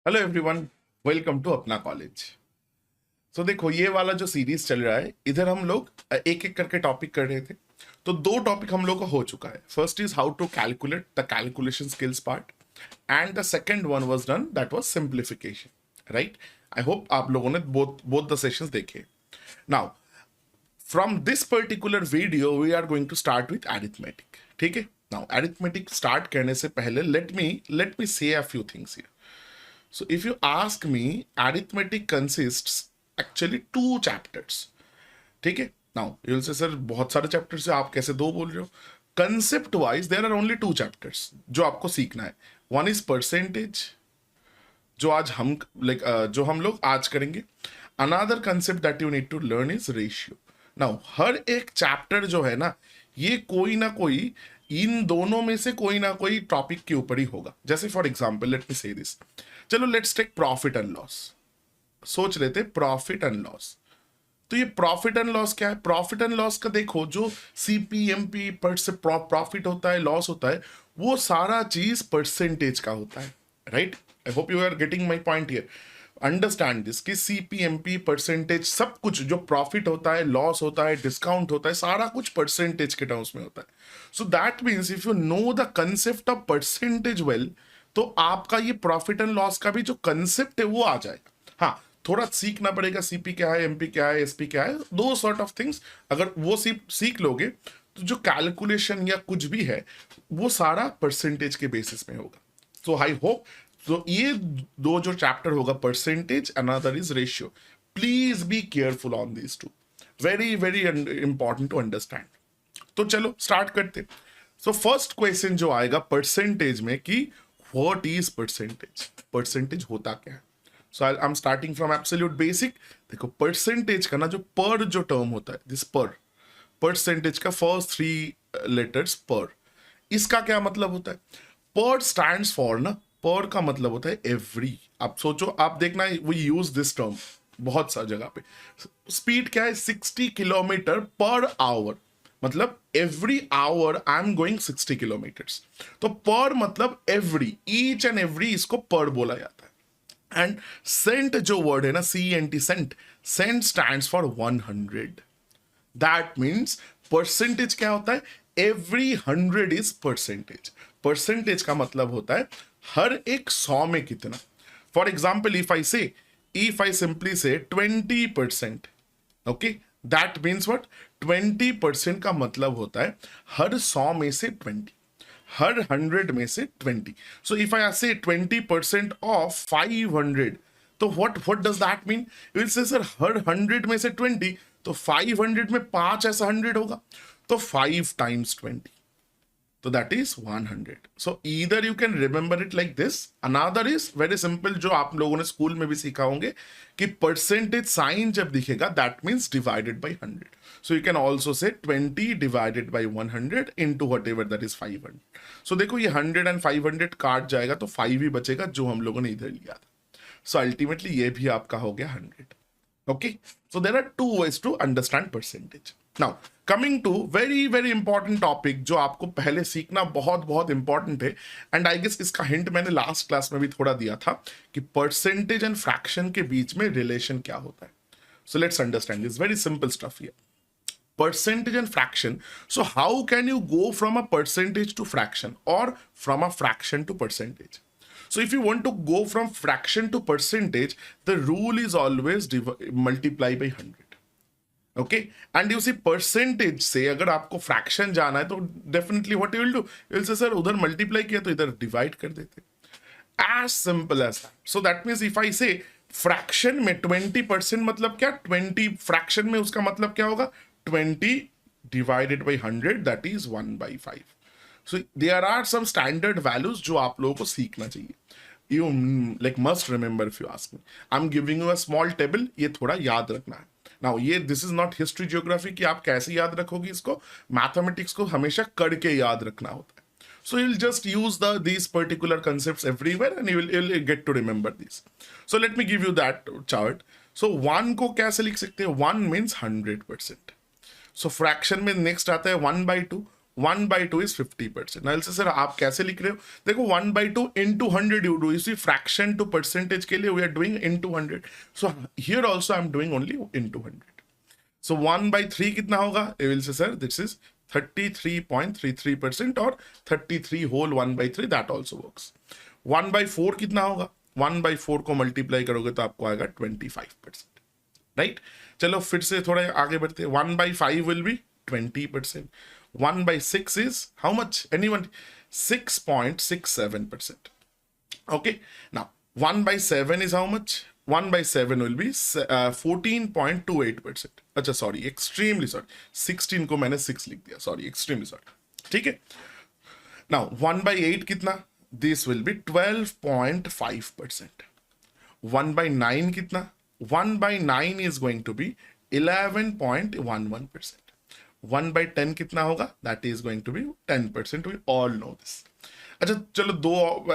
Hello everyone, welcome to अपना college. सो देखो, ये वाला जो सीरीज चल रहा है, इधर हम लोग एक एक करके टॉपिक कर रहे थे। तो दो टॉपिक हम लोग का हो चुका है। First is how to calculate the calculation skills part, and the second one was done, that was simplification, right. I hope आप लोगों ने बोथ बोथ द सेशंस देखे। Now from this particular video we are going to start with arithmetic. ठीक है, now arithmetic start करने से पहले late me से a few things here. So if you ask me, arithmetic consists actually two chapters. ठीक है, now you will say sir बहुत सारे चैप्टर्स है, आप कैसे दो बोल रहे हो? Concept wise there are only two chapters जो आपको सीखना है। वन इज परसेंटेज, जो आज हम जो हम लोग आज करेंगे। Another concept that you need to learn is ratio. Now हर एक चैप्टर जो है ना, ये कोई ना कोई इन दोनों में से कोई ना कोई टॉपिक के ऊपर ही होगा। जैसे for example let me say this, चलो let's take profit and loss. सोच लेते प्रॉफिट एंड लॉस। तो ये प्रॉफिट एंड लॉस क्या है? प्रॉफिट एंड लॉस का देखो, जो सीपीएमपी पर से प्रॉफिट होता है, लॉस होता है, वो सारा चीज परसेंटेज का होता है, right. I hope you are getting my point here. Understand this कि सीपीएमपी परसेंटेज, सब कुछ जो प्रॉफिट होता है, लॉस होता है, डिस्काउंट होता है, सारा कुछ परसेंटेज के टर्म्स में होता है। So that means if you know the concept of percentage well, तो आपका ये प्रॉफिट एंड लॉस का भी जो कंसेप्ट है वो आ जाएगा। हाँ, थोड़ा सीखना पड़ेगा, सीपी क्या है, एमपी क्या है, एसपी क्या है, दो सॉर्ट ऑफ थिंग्स। अगर वो सीख लोगे तो जो कैलकुलेशन या कुछ भी है वो सारा परसेंटेज के बेसिस में होगा। सो आई होप, तो ये दो जो चैप्टर होगा, percentage, another is ratio. Please be careful on these two, very very important to understand. तो चलो स्टार्ट करते। सो फर्स्ट क्वेश्चन जो आएगा परसेंटेज में कि व्हाट इज परसेंटेज, परसेंटेज होता क्या है। So I am starting from absolute basic. देखो परसेंटेज का ना, जो पर जो टर्म होता है, दिस पर, परसेंटेज का फर्स्ट थ्री लेटर्स पर, इसका क्या मतलब होता है? पर स्टैंड्स फॉर ना, पर का मतलब होता है एवरी। आप सोचो, आप देखना, वी यूज दिस टर्म बहुत सारी जगह पे। स्पीड क्या है? 60 किलोमीटर पर आवर, मतलब every hour I am going 60 kilometres. तो पर मतलब एवरी, ईच एंड एवरी, इसको पर बोला जाता है। एंड सेंट जो वर्ड है ना, CENT, cent, cent stands for 100। That means percentage क्या होता है? Every 100 is percentage. परसेंटेज का मतलब होता है हर एक 100 में कितना। For example if I simply से 20%, ओके, दैट मीन्स व्हाट? 20% का मतलब होता है हर 100 में से 20, हर 100 में से 20। सो इफ आई से 20% ऑफ 500, तो what does that mean? You will say sir हर 100 में से 20, तो 500 में 5 ऐसा 100 होगा, तो 5 टाइम्स 20, तो that is 100. So either you can remember it like this, another is very simple, जो आप लोगों ने स्कूल में भी सीखा होंगे कि परसेंटेज साइन जब दिखेगा that means divided by 100. So you can also say 20 divided by 100 into whatever that is 500. So देखो, ये 100 and 500 काट जाएगा तो 5 ही बचेगा जो हम लोगों ने इधर लिया था। So ultimately ये भी आपका हो गया 100. Okay, so there are two ways to understand percentage. Now coming to very very important topic, जो आपको पहले सीखना बहुत बहुत इंपॉर्टेंट है, एंड आई गेस इसका हिंट मैंने लास्ट क्लास में भी थोड़ा दिया था कि परसेंटेज एंड फ्रैक्शन के बीच में रिलेशन क्या होता है। So let's understand this very simple stuff here, percentage and fraction. So how can you go from a percentage to fraction or from a fraction to percentage? So if you want to go from fraction to percentage, the rule is always multiply by 100. Okay, and you see percentage से अगर आपको fraction जाना है तो definitely what you will do, you will say sir उधर multiply किया तो इधर डिवाइड कर देते, as simple as that. So that means if I say fraction में 20% मतलब क्या? 20 फ्रैक्शन में उसका मतलब क्या होगा? 20 divided by 100, that is 1/5। So there are some standard values जो आप लोगों को सीखना चाहिए। You like must remember, if you ask me, I am giving you a small table, ये थोड़ा याद रखना है। नाउ ये this is not history geography कि आप कैसे याद रखोगे इसको, मैथमेटिक्स को हमेशा करके याद रखना होता है। So you'll just use these particular concepts everywhere and you'll get to remember these. So let me give you that chart. So 1 को कैसे लिख सकते हैं? 1 means 100%. So fraction में next आता है 1/2. 1/2 is 50%. Now से सर आप कैसे लिख रहे हो? देखो 1/2 into 100 you do. You see fraction to percentage के लिए we are doing into 100. So here also I'm doing only into 100. So 1/3 कितना होगा? You will say sir this is 33.33% और 33 whole 1/3 that also works. 1/4 कितना होगा? 1/4 को मल्टीप्लाई करोगे तो आपको आएगा 25%. राइट? चलो फिर से थोड़ा आगे बढ़ते हैं. 1/5 will be 20%. 1/6 is how much? Anyone? 6.67%. Okay. Now 1/7 is how much? 1/7 will be 14.28%. अच्छा सॉरी, एक्सट्रीमली सॉरी, 16 को मैंने 6 लिख दिया, सॉरी, एक्सट्रीमली सॉरी. ठीक है. नाउ 1/8 कितना? This will B 12.5%. 1/9 कितना? 1/9 is going to be 11.11%. 1/10 कितना होगा? That is going to be 10%. We all know this. अच्छा चलो दो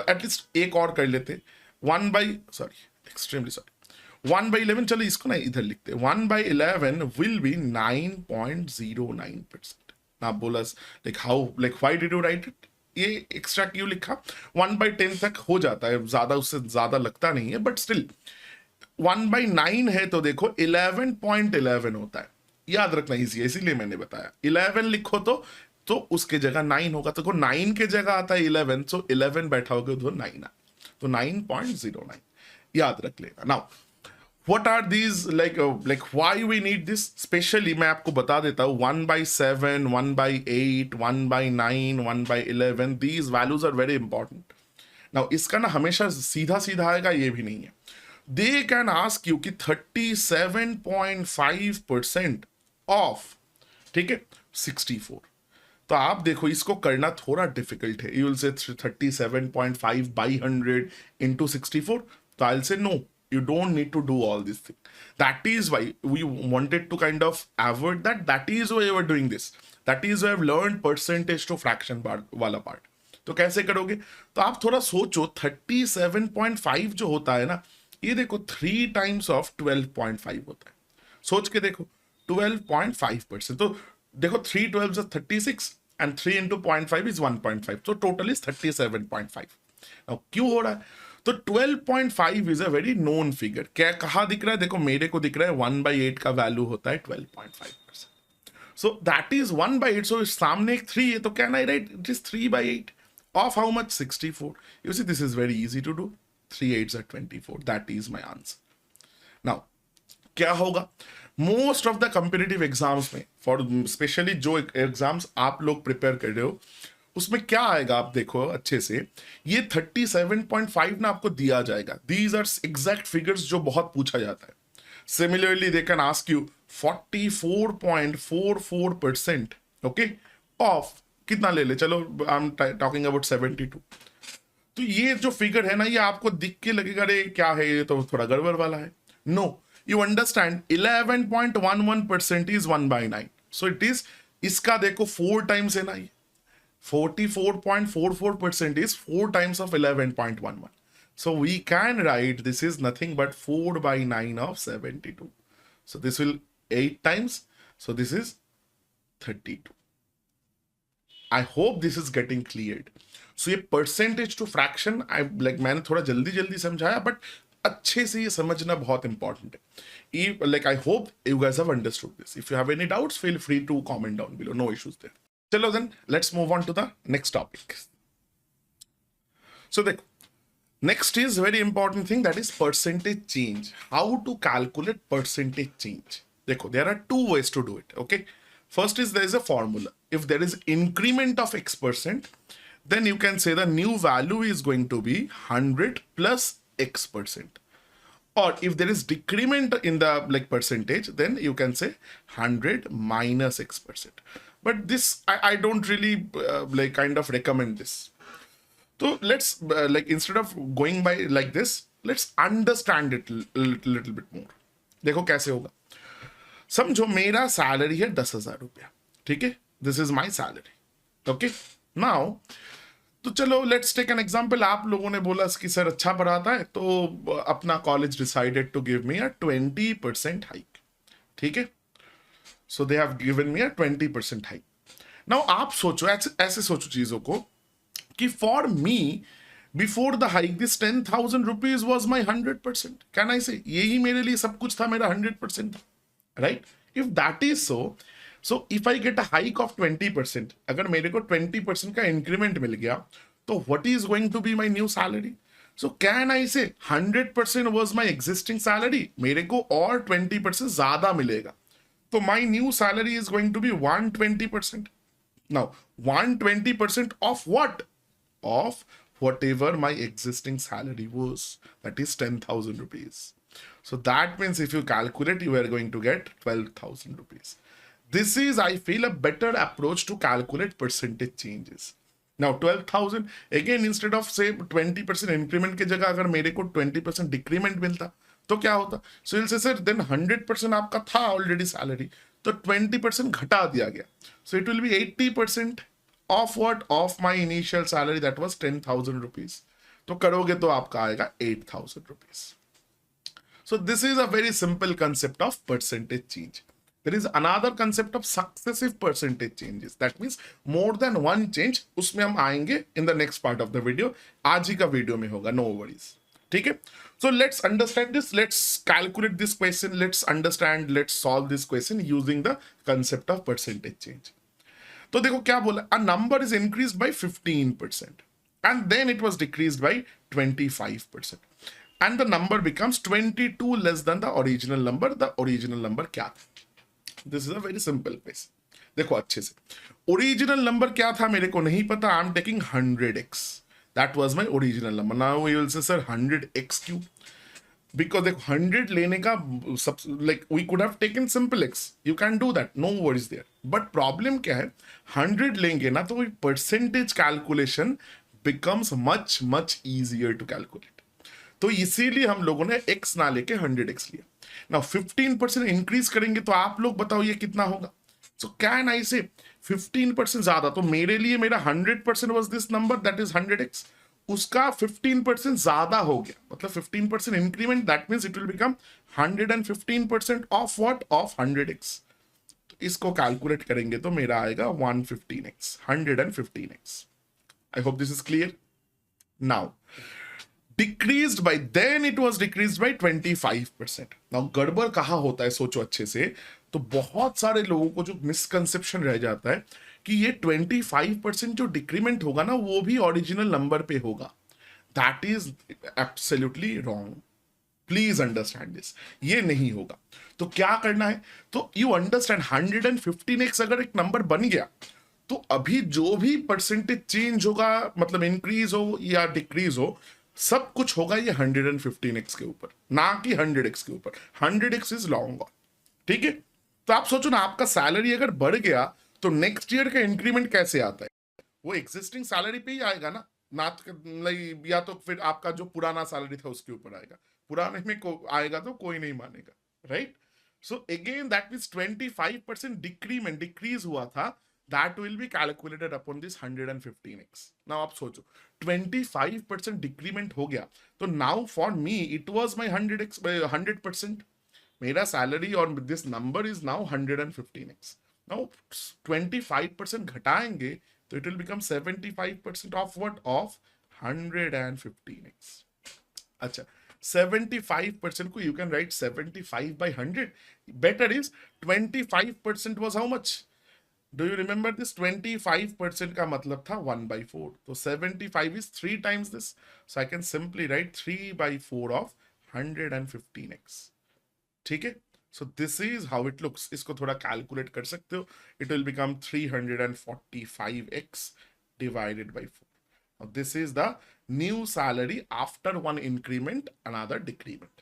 एटलीस्ट एक और कर लेते. 1/11 चलो इसको ना इधर लिखते. 1/11 will be 9.09%. ना बोला like how, like why did you right it? ये एक्स्ट्रा क्यों लिखा? 1/10 तक हो जाता है, ज्यादा उससे ज्यादा लगता नहीं है, बट स्टिल 1/9 है तो देखो 11.11 होता है. याद रखना इजी है, इसीलिए मैंने बताया. 11 लिखो तो उसके जगह 9 होगा. तो 9 के जगह आता है 11, सो 11 बैठा होगा तो 9 आ, तो 9.09 याद रख लेना. Now what are these like why we need this specially मैं आपको बता देता हूं. 1/7, 1/8, 1/9, 1/11 these values are very important. Now इसका ना हमेशा सीधा सीधा आएगा ये भी नहीं है. दे कैन आस्क यू कि 37.5% ऑफ, ठीक है, 64. तो आप देखो इसको करना थोड़ा डिफिकल्ट है. यू विल से 37.5 by 100 into 64. तो I will say no, you don't need to do all this thing. That is why we wanted to kind of avoid that. That is why we were doing this. That is why I've learned percentage to fraction वाला part. तो कैसे करोगे? तो आप थोड़ा सोचो. 37.5 जो होता है ना, ये देखो 3 times of 12.5 होता है. सोच के देखो 12.5%. तो देखो 3 12s are 36 and 3 into 0.5 is 1.5. So total is 37.5. Now क्यों हो रहा है? तो 12.5 is a very known figure. क्या कहाँ दिख रहा है? देखो मेरे को दिख रहा है 1/8 का वैल्यू होता है 12.5%. So that is 1/8. सो सामने एक 3 है तो can I write it is 3/8 of how much? 64. You see this is very easy to do. 3 8s are 24. That is my answer. Now क्या होगा? Most of the competitive exams में, for specially जो exams आप लोग prepare कर रहे हो, उसमें क्या आएगा आप देखो अच्छे से. ये 37.5 ना आपको दिया जाएगा. दीज आर एग्जैक्ट फिगर्स जो बहुत पूछा जाता है. Similarly they can ask you 44.44%, okay, of कितना ले ले, चलो आई एम टॉकिंग अबाउट 72. तो ये जो फिगर है ना, ये आपको दिख के लगेगा अरे क्या है, ये तो थोड़ा गड़बड़ वाला है. No, you understand 11.11% is 1/9. So it is, इसका देखो 4 times है ना, ये 44.44% is 4 times of 11.11. So we can write this is nothing but 4/9 of 72. So this will 8 times. So this is 32. I hope this is getting cleared. So ये percentage to fraction, I like मैंने थोड़ा जल्दी समझाया, but अच्छे से ये समझना बहुत important है. Like I hope you guys have understood this. If you have any doubts, feel free to comment down below. No issues there. चलो then let's move on to the next topic. So the next is very important thing, that is percentage change. How to calculate percentage change? देखो there are 2 ways to do it. Okay, first is there is a formula. If there is increment of x%, then you can say the new value is going to be 100 plus x%. Or if there is decrement in the like percentage, then you can say 100 minus x%. But this I don't really like kind of recommend this. So let's like instead of going by like this, let's understand it little bit more. देखो कैसे होगा. समझो मेरा salary है 10,000 रुपया, ठीक है, this is my salary. Okay, now तो चलो लेट्स टेक एन एग्जाम्पल. आप लोगों ने बोला कि सर अच्छा पढ़ाता है, तो अपना college decided to give me a 20% hike. ठीक है, so they have given me a 20% hike. Now आप सोचो, ऐसे सोचो चीजों को कि for me before the hike this 10,000 rupees was my 100%. Can I से यही मेरे लिए सब कुछ था, मेरा 100% था, right? If that is so if I get a hike of 20%, अगर मेरे को 20% का इंक्रीमेंट मिल गया, तो what is going to be my new salary? So can I say 100% was my existing salary, मेरे को और 20% ज्यादा मिलेगा, तो my new salary is going to be 120%. Now, 120% of what? Of whatever my existing salary was. That is 10,000 rupees. So that means if you calculate, you are going to get 12,000 rupees. This is, I feel, a better approach to calculate percentage changes. Now 12,000, again instead of say 20% increment के जगह अगर मेरे को 20% decrement मिलता तो क्या होता? So you'll say sir then 100% आपका था already salary, तो 20% घटा दिया गया, so it will be 80% of what? Of my initial salary that was 10,000 rupees. तो करोगे तो आपका आएगा 8,000 rupees. So this is a very simple concept of percentage change. There is another concept of successive percentage changes. That means more than one change. उसमें हम आएंगे in the next part of the video. आज ही का video में होगा, no worries. ठीक है? So let's understand this. Let's calculate this question. Let's understand. Let's solve this question using the concept of percentage change. तो देखो क्या बोला, a number is increased by 15% and then it was decreased by 25% and the number becomes 22 less than the original number. The original number क्या था? This is a very simple case. देखो अच्छे से, original number क्या था मेरे को नहीं पता. I am taking 100x. That was my original number. Now you will say sir 100x क्यों? बिकॉज देखो 100 लेने का सब like we could have taken simple x, you can do that, no worries there. But problem क्या है, 100 लेंगे ना तो percentage calculation becomes much much easier to calculate. तो इसीलिए हम लोगों ने x ना लेके 100x लिया. ना 15% इंक्रीज करेंगे तो आप लोग बताओ ये कितना होगा. सो कैन आई से 15% ज्यादा, तो मेरे लिए मेरा 100% was this number that is 100x, उसका 15% ज्यादा हो गया, मतलब 15% increment, that means it will become 115% of what? Of 100x. तो इसको कैलकुलेट करेंगे तो मेरा आएगा 115x, 115x. I hope this is clear. Now decreased by, then it was decreased by 25%. Now गड़बड़ कहाँ होता है सोचो अच्छे से. तो बहुत सारे लोगों को जो मिसकंसेप्शन रह जाता है कि ये 25% जो डिक्रीमेंट होगा ना वो भी ओरिजिनल नंबर पे होगा. That is absolutely wrong. Please understand this, ये नहीं होगा. तो क्या करना है, तो यू अंडरस्टैंड 115x अगर एक नंबर बन गया तो अभी जो भी परसेंटेज चेंज होगा, मतलब इंक्रीज हो या डिक्रीज हो, सब कुछ होगा ये 115x के ऊपर, ना कि 100x के ऊपर. 100x is long. ठीक है? तो आप सोचो ना, आपका सैलरी अगर बढ़ गया तो नेक्स्ट ईयर का इंक्रीमेंट कैसे आता है? वो एग्जिस्टिंग सैलरी पे ही आएगा ना, या तो फिर आपका जो पुराना सैलरी था उसके ऊपर आएगा. पुराने में आएगा तो कोई नहीं मानेगा, right? So again that means 25% decrement, decrease हुआ था, that will be calculated upon this 115x. Now आप सोचो 25% डिक्रीमेंट हो गया, तो now for me it was my 100x 100%. मेरा सैलरी और this number is now 115x. Now 25% घटाएंगे तो it will become 75% of what? Of 115x. अच्छा, 75% को you can write 75 by 100. Better is 25% was how much? Do you remember this? 25% का मतलब था 1/4. तो 75 is 3 times this. So I can simply write 3/4 of 115x. ठीक है? So this is how it looks. इसको थोड़ा कैलकुलेट कर सकते हो. It will become 345x divided by 4. Now this is the new salary after one increment, another decrement.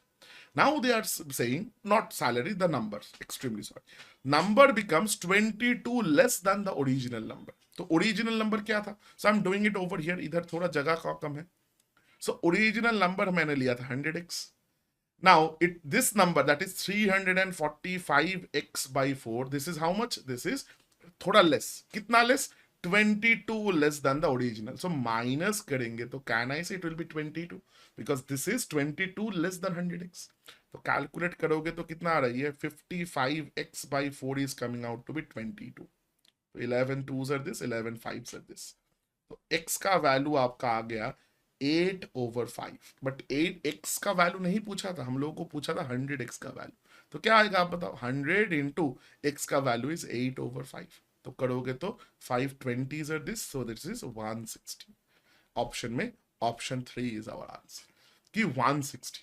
Now they are saying not salary, the numbers, extremely sorry. Number becomes 22 less than the original number. तो original number क्या था? So I'm doing it over here. इधर थोड़ा जगह का कम है. So original number मैंने लिया था 100x. Now this number that is 345x by 4. This is how much? This is थोड़ा less. कितना less? 22 less than the original. So minus करेंगे तो can I say it will be 22? Because this is 22 less than 100x. तो calculate करोगे तो कितना आ रही है? 55x by 4 is coming out to be 22. तो 11 2s are this, 11 5s are this. तो x का वैल्यू आपका आ गया 8/5, बट 8x का वैल्यू नहीं पूछा था हम लोगों को, पूछा था 100x का वैल्यू। तो क्या आएगा आप बताओ, 100 इंटू x का वैल्यू इज 8/5, तो करोगे तो 5 20s are this, so this is 160। Option में ऑप्शन 3 इज आवर आंसर कि 160।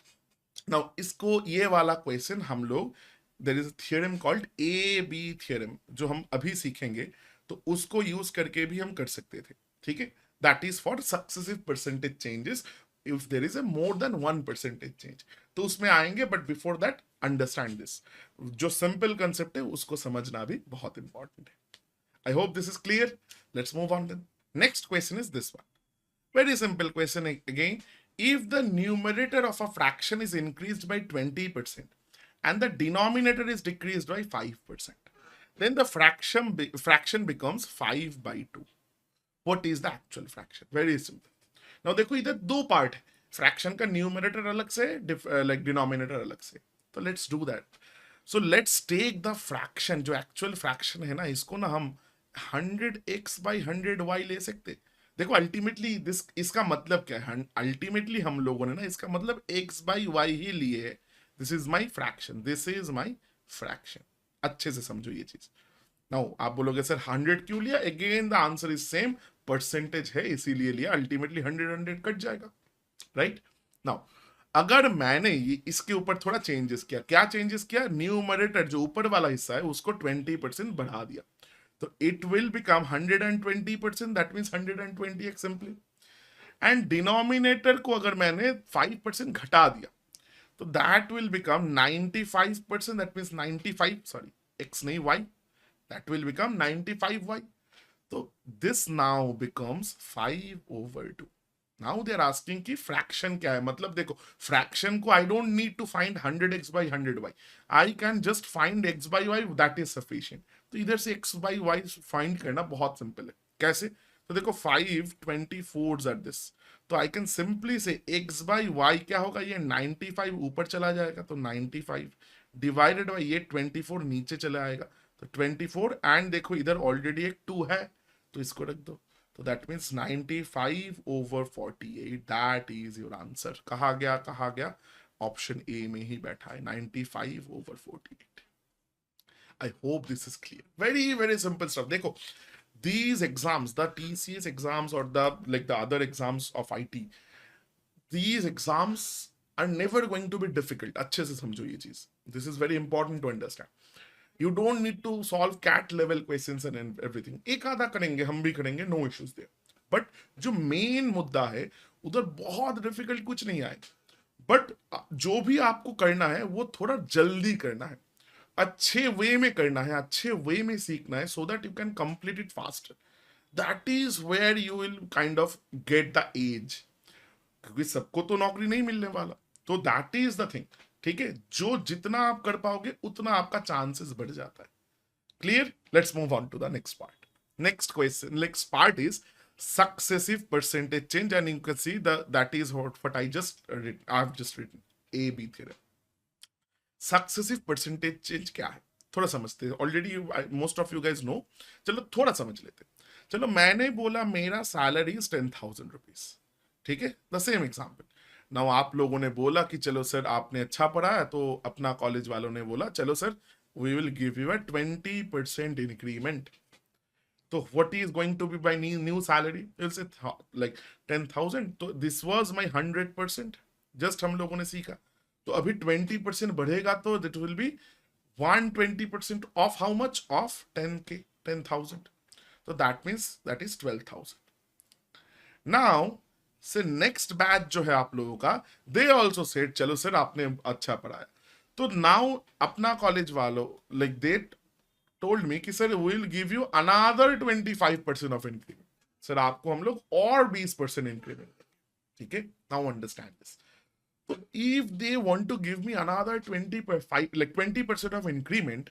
नाउ इसको, ये वाला क्वेश्चन हम लोग, there is a theorem called A B theorem, जो हम अभी सीखेंगे, तो उसको यूज करके भी हम कर सकते थे, ठीक है। That is for successive percentage changes if there is a more than 1% change, तो उसमें आएंगे, but before that understand this, जो सिंपल कंसेप्ट है उसको समझना भी बहुत इंपॉर्टेंट है। I hope this is clear. Let's move on then. Next question is this one, very simple question again. If the numerator of a fraction is increased by 20% and the denominator is decreased by 5%, then the fraction becomes 5/2. What is the actual fraction? Very simple. Now देखो इधर दो part है, fraction का numerator अलग से, like denominator अलग से। तो let's do that. So let's take the fraction, जो एक्चुअल फ्रैक्शन है ना, इसको ना हम 100x/100y ले सकते। देखो अल्टीमेटली दिस, इसका मतलब क्या है, अल्टीमेटली हम लोगों ने ना इसका मतलब x/y ही लिए है। This is my fraction, this is my fraction. अच्छे से समझो ये चीज। नाउ आप बोलोगे सर 100 क्यों लिया, again the answer is same, percentage है इसीलिए लिया, अल्टीमेटली 100 कट जाएगा, राइट। नाउ अगर मैंने ये इसके ऊपर थोड़ा चेंजेस किया, क्या चेंजेस किया, न्यूमरेटर जो ऊपर वाला हिस्सा है उसको 20% बढ़ा दिया, तो it will become 120%, that means 120x simply. And denominator को अगर मैंने 5% घटा दिया, तो that will become 95%, that means 95, sorry x नहीं y, that will become 95y. So this now becomes 5/2. Now they are asking कि fraction क्या है, मतलब देखो fraction को I don't need to find 100x/100y, I can just find x/y, that is sufficient. तो इधर से x/y find करना बहुत सिंपल है। कैसे, तो देखो 5/24 are this, तो आई कैन सिंपली से x/y क्या होगा, ये 95 ऊपर चला जाएगा, तो 95 डिवाइडेड बाई ये 24 नीचे चला आएगा, तो 24, एंड देखो इधर ऑलरेडी एक 2 है, तो इसको रख दो, तो that means 95/48, that is your answer. कहा गया ऑप्शन ए में ही बैठा है, 95/48। आई hope this is clear, very very simple stuff. देखो these exams, the TCS exams or the like the other exams of IT, these exams are never going to be difficult. अच्छे से समझो ये चीज, this is very important to understand. You don't need to solve CAT level questions and everything. एक आधा करेंगे, हम भी करेंगे, no issues there. बट जो मेन मुद्दा है उधर बहुत डिफिकल्ट कुछ नहीं आएगा, बट जो भी आपको करना है वो थोड़ा जल्दी करना है, अच्छे वे में करना है, अच्छे वे में सीखना है, so that you can complete it faster. That is where you will kind of get the edge, क्योंकि सबको तो नौकरी नहीं मिलने वाला, तो दैट इज द थिंग, ठीक है। जो जितना आप कर पाओगे उतना आपका चांसेस बढ़ जाता है। Clear, let's move on to the next part. Next question, next part is successive percentage change, and you can see that is what I have just written, AB theorem। Successive percentage change क्या है थोड़ा समझते हैं, already most of you guys know, चलो थोड़ा समझ लेते हैं। चलो मैंने बोला मेरा सैलरी इज 10,000 रुपीज, ठीक है, द सेम एग्जाम्पल। नाउ आप लोगों ने बोला कि चलो सर आपने अच्छा पढ़ा है, तो अपना कॉलेज वालों ने बोला चलो sir we will give you a 20% increment. तो what is going to be by new salary, will say like 10,000, तो दिस वाज माय 100%, जस्ट हम लोगों ने सीखा। तो अभी 20% बढ़ेगा, तो that will B 120% of how much, of 10K, 10,000, तो that means that is 12,000। Now से नेक्स्ट बैच जो है आप लोगों का, दे ऑल्सो सेड चलो सर आपने अच्छा पढ़ाया, तो नाउ अपना कॉलेज वालों लाइक दे टोल्ड मी कि sir we will give you another 25% of increment, sir आपको हम लोग और 20% इंक्रीमेंट, ठीक है। नाउ अंडरस्टैंड दिस, तो if they want to give me another 20% of increment,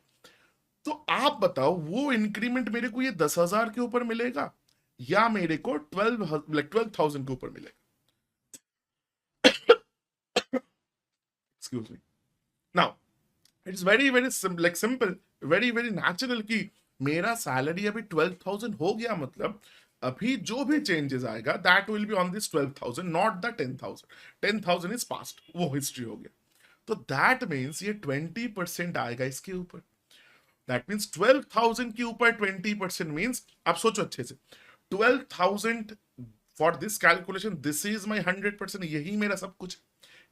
तो आप बताओ वो इंक्रीमेंट मेरे को ये 10,000 के ऊपर मिलेगा या मेरे को 12,000 के ऊपर मिलेगा। Excuse me. Now it's very very simple, very very natural की मेरा सैलरी अभी 12,000 हो गया, मतलब अभी जो भी चेंजेस आएगा that will be on this 12,000, not the 10,000. 10,000 is past, वो हिस्ट्री हो गया. तो दैट मीन्स ये 20% आएगा इसके ऊपर. दैट मीन्स 12,000 के ऊपर 20% मीन्स, आप सोचो अच्छे से, 12,000 for this calculation, this is my 100%, यही मेरा सब कुछ.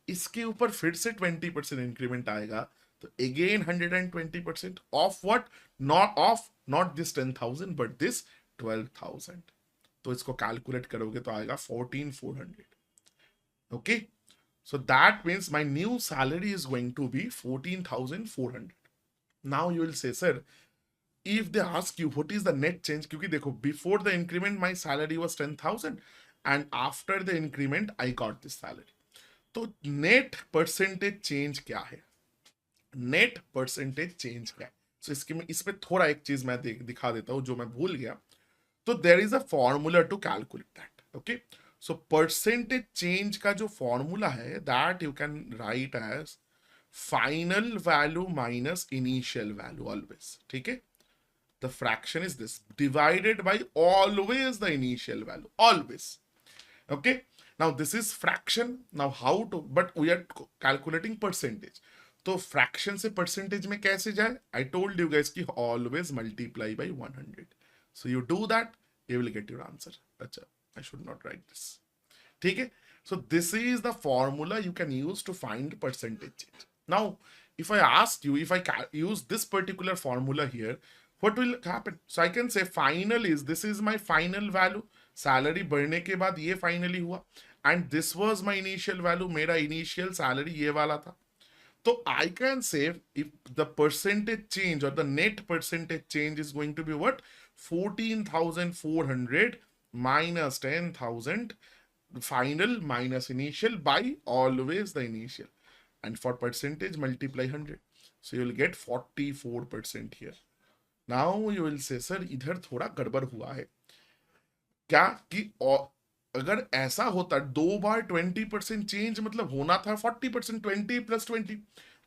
इसके ऊपर फिर से 20% इंक्रीमेंट आएगा, तो again 120% of what, not this 10,000 but this 12,000. तो इसको कैलकुलेट करोगे तो आएगा 14,400. Okay, so that means my new salary is going to be 14,400. Now you will say, sir, if they ask you what is the net change, क्योंकि देखो before the increment my salary was 10,000 and after the increment I got this salary. तो net percentage change क्या है? Net percentage change क्या है? So इसके में इस पे थोड़ा एक चीज मैं दिखा देता हूँ जो मैं भूल गया. तो there is a formula to calculate that. Okay. So percentage change का जो formula है that you can write as final value minus initial value always. ठीक है. The fraction is this divided by always the initial value, always. Okay. Now this is fraction. Now how to, but we are calculating percentage. तो fraction से percentage में कैसे जाए? I told you guys कि always multiply by 100. So you do that, you will get your answer. अच्छा, I should not write this. ठीक है? So this is the formula you can use to find percentage change. Now, if I ask you, if I use this particular formula here, what will happen? So I can say final is, this is my final value. Salary बढ़ने के बाद ये finally हुआ. And this was my initial value. मेरा initial salary ये वाला था. So I can say if the percentage change or the net percentage change is going to be what? 14,400 minus 10,000 final minus initial by always the initial. And for percentage multiply 100. So you will get 44% here. Now you will say, sir, इधर थोड़ा गड़बड़ हुआ है क्या? कि अगर ऐसा होता दो बार 20% चेंज, मतलब होना था 40%, 20 प्लस 20,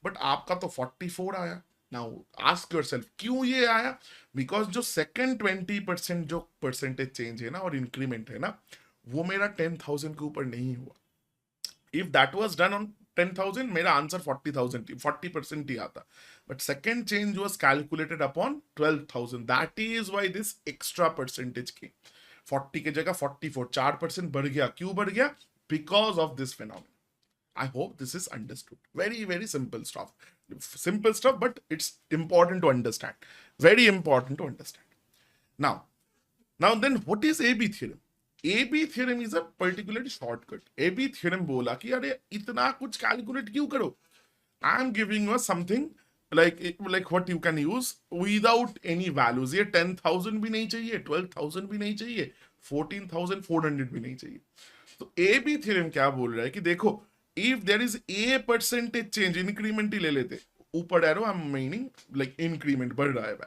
बट आपका तो 44 आया. नाउ आस्क योरसेल्फ क्यों ये आया? बिकॉज जो सेकंड 20% जो परसेंटेज चेंज है ना और इंक्रीमेंट है ना, वो मेरा 10,000 के ऊपर नहीं हुआ. If that was done on 10,000 मेरा आंसर 40,000 40% ही आता, but second change was calculated upon 12,000. That is why this extra percentage की 40 की जगह 44, 4% बढ़ गया. क्यों बढ़ गया? Because of this phenomenon. I hope this is understood. Very, very simple stuff. Simple stuff, but it's important to understand. Very important to understand. Now then, what is AB theorem? AB theorem is a particular shortcut. AB theorem बोला कि अरे इतना कुछ calculate क्यों करो? I am giving you something like what you can use without any values. ये 10,000 भी नहीं चाहिए, 12,000 भी नहीं चाहिए, 14,400 भी नहीं चाहिए. तो AB theorem क्या बोल रहा है कि देखो, if there is a percentage change, increment ही ले लेते, ऊपर arrow I am meaning like increment बढ़ रहा है,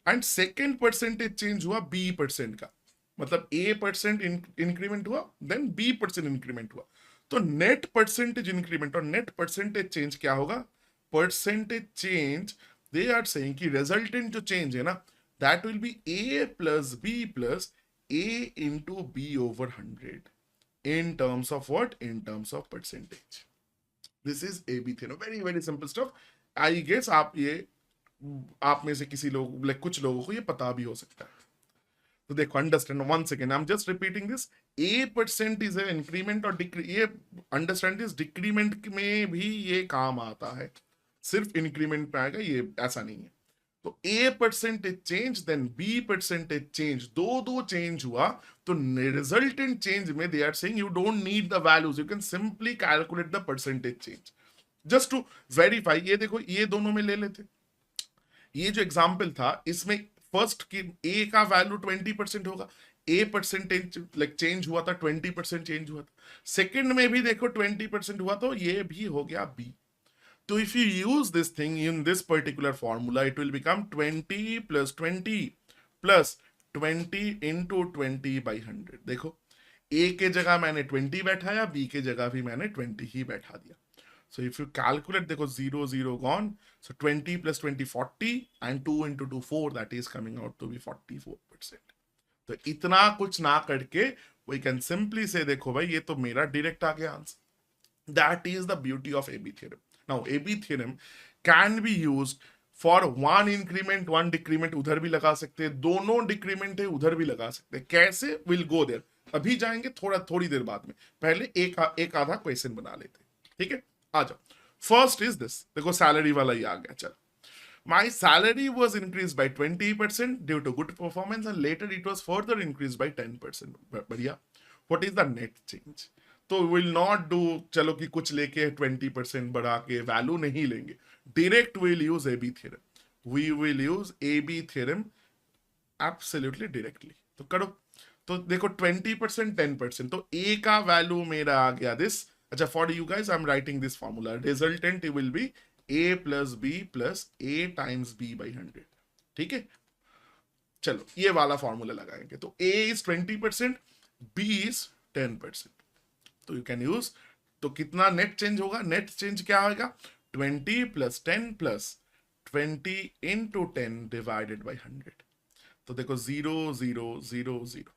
एंड सेकेंड परसेंटेज चेंज हुआ B% का, मतलब A% इंक्रीमेंट हुआ, देन B% इंक्रीमेंट हुआ. तो नेट परसेंटेज इंक्रीमेंट और नेट परसेंटेज चेंज क्या होगा? Percentage change, they are saying कि रिजल्टेंट जो चेंज है ना, that will be A plus B plus A into B over 100. In terms of what? In terms of percentage. This is AB theorem. Very, very simple stuff. I guess आप में से किसी लोग, कुछ लोगों को ये पता भी हो सकता है. तो देखो, understand once again, I'm just repeating this. A% is an increment और ये अंडरस्टैंड दिस, डिक्रीमेंट में भी ये काम आता है, सिर्फ इंक्रीमेंट पे आएगा, ये ऐसा नहीं है. तो A% change then B% change, दो चेंज हुआ, तो रिजल्टेंट चेंज में they are saying you don't need the values, you can simply calculate the percentage change just to verify. ये देखो, ये दोनों में ले लेते. ये जो एग्जांपल था इसमें फर्स्ट की A का वैल्यू 20% होगा, A परसेंटेज चेंज हुआ था, 20% चेंज हुआ था. सेकंड में भी देखो 20% हुआ, तो ये भी हो गया B. So if you use this thing in this particular formula, it will become 20 plus 20 plus 20 into 20 by 100. देखो, A के जगह मैंने 20 बैठाया, B के जगह भी मैंने 20 ही बैठा दिया. So if you calculate, देखो 0 0 gone, so 20 plus 20 40 and 2 into 2 4, that is coming out to be 44%. तो इतना कुछ ना करके we can simply say, देखो भाई ये तो मेरा डायरेक्ट आ गया answer. That is the beauty of AB theorem. Now AB theorem can be used for one increment one decrement, उधर भी लगा सकते हैं, दोनों डिक्रीमेंट है उधर भी लगा सकते हैं. कैसे? विल गो देयर, अभी जाएंगे थोड़ी देर बाद में. पहले एक आधा क्वेश्चन बना लेते हैं. ठीक है, आ जाओ. फर्स्ट इज दिस, देखो सैलरी वाला ही आ गया. चलो, my salary was increased by 20% due to good performance and later it was further increased by 10%. बढ़िया. What is the net change? तो विल नॉट डू चलो कि कुछ लेके 20% बढ़ा के वैल्यू नहीं लेंगे. Direct will use AB theorem. We will use AB theorem absolutely directly. तो करो. तो देखो 20% 10%, तो ए का वैल्यू मेरा आ गया दिस. अच्छा, for you guys I am writing this formula. Resultant will be A plus B plus A times B by 100. ठीक है, चलो ये वाला फॉर्मूला लगाएंगे. तो ए इज 20%, बी इज 10%. तो यू कैन यूज. तो कितना नेट चेंज होगा? नेट चेंज क्या होगा? 20 plus 10 plus 20 into 10 divided by 100. तो देखो 0 0 0 0.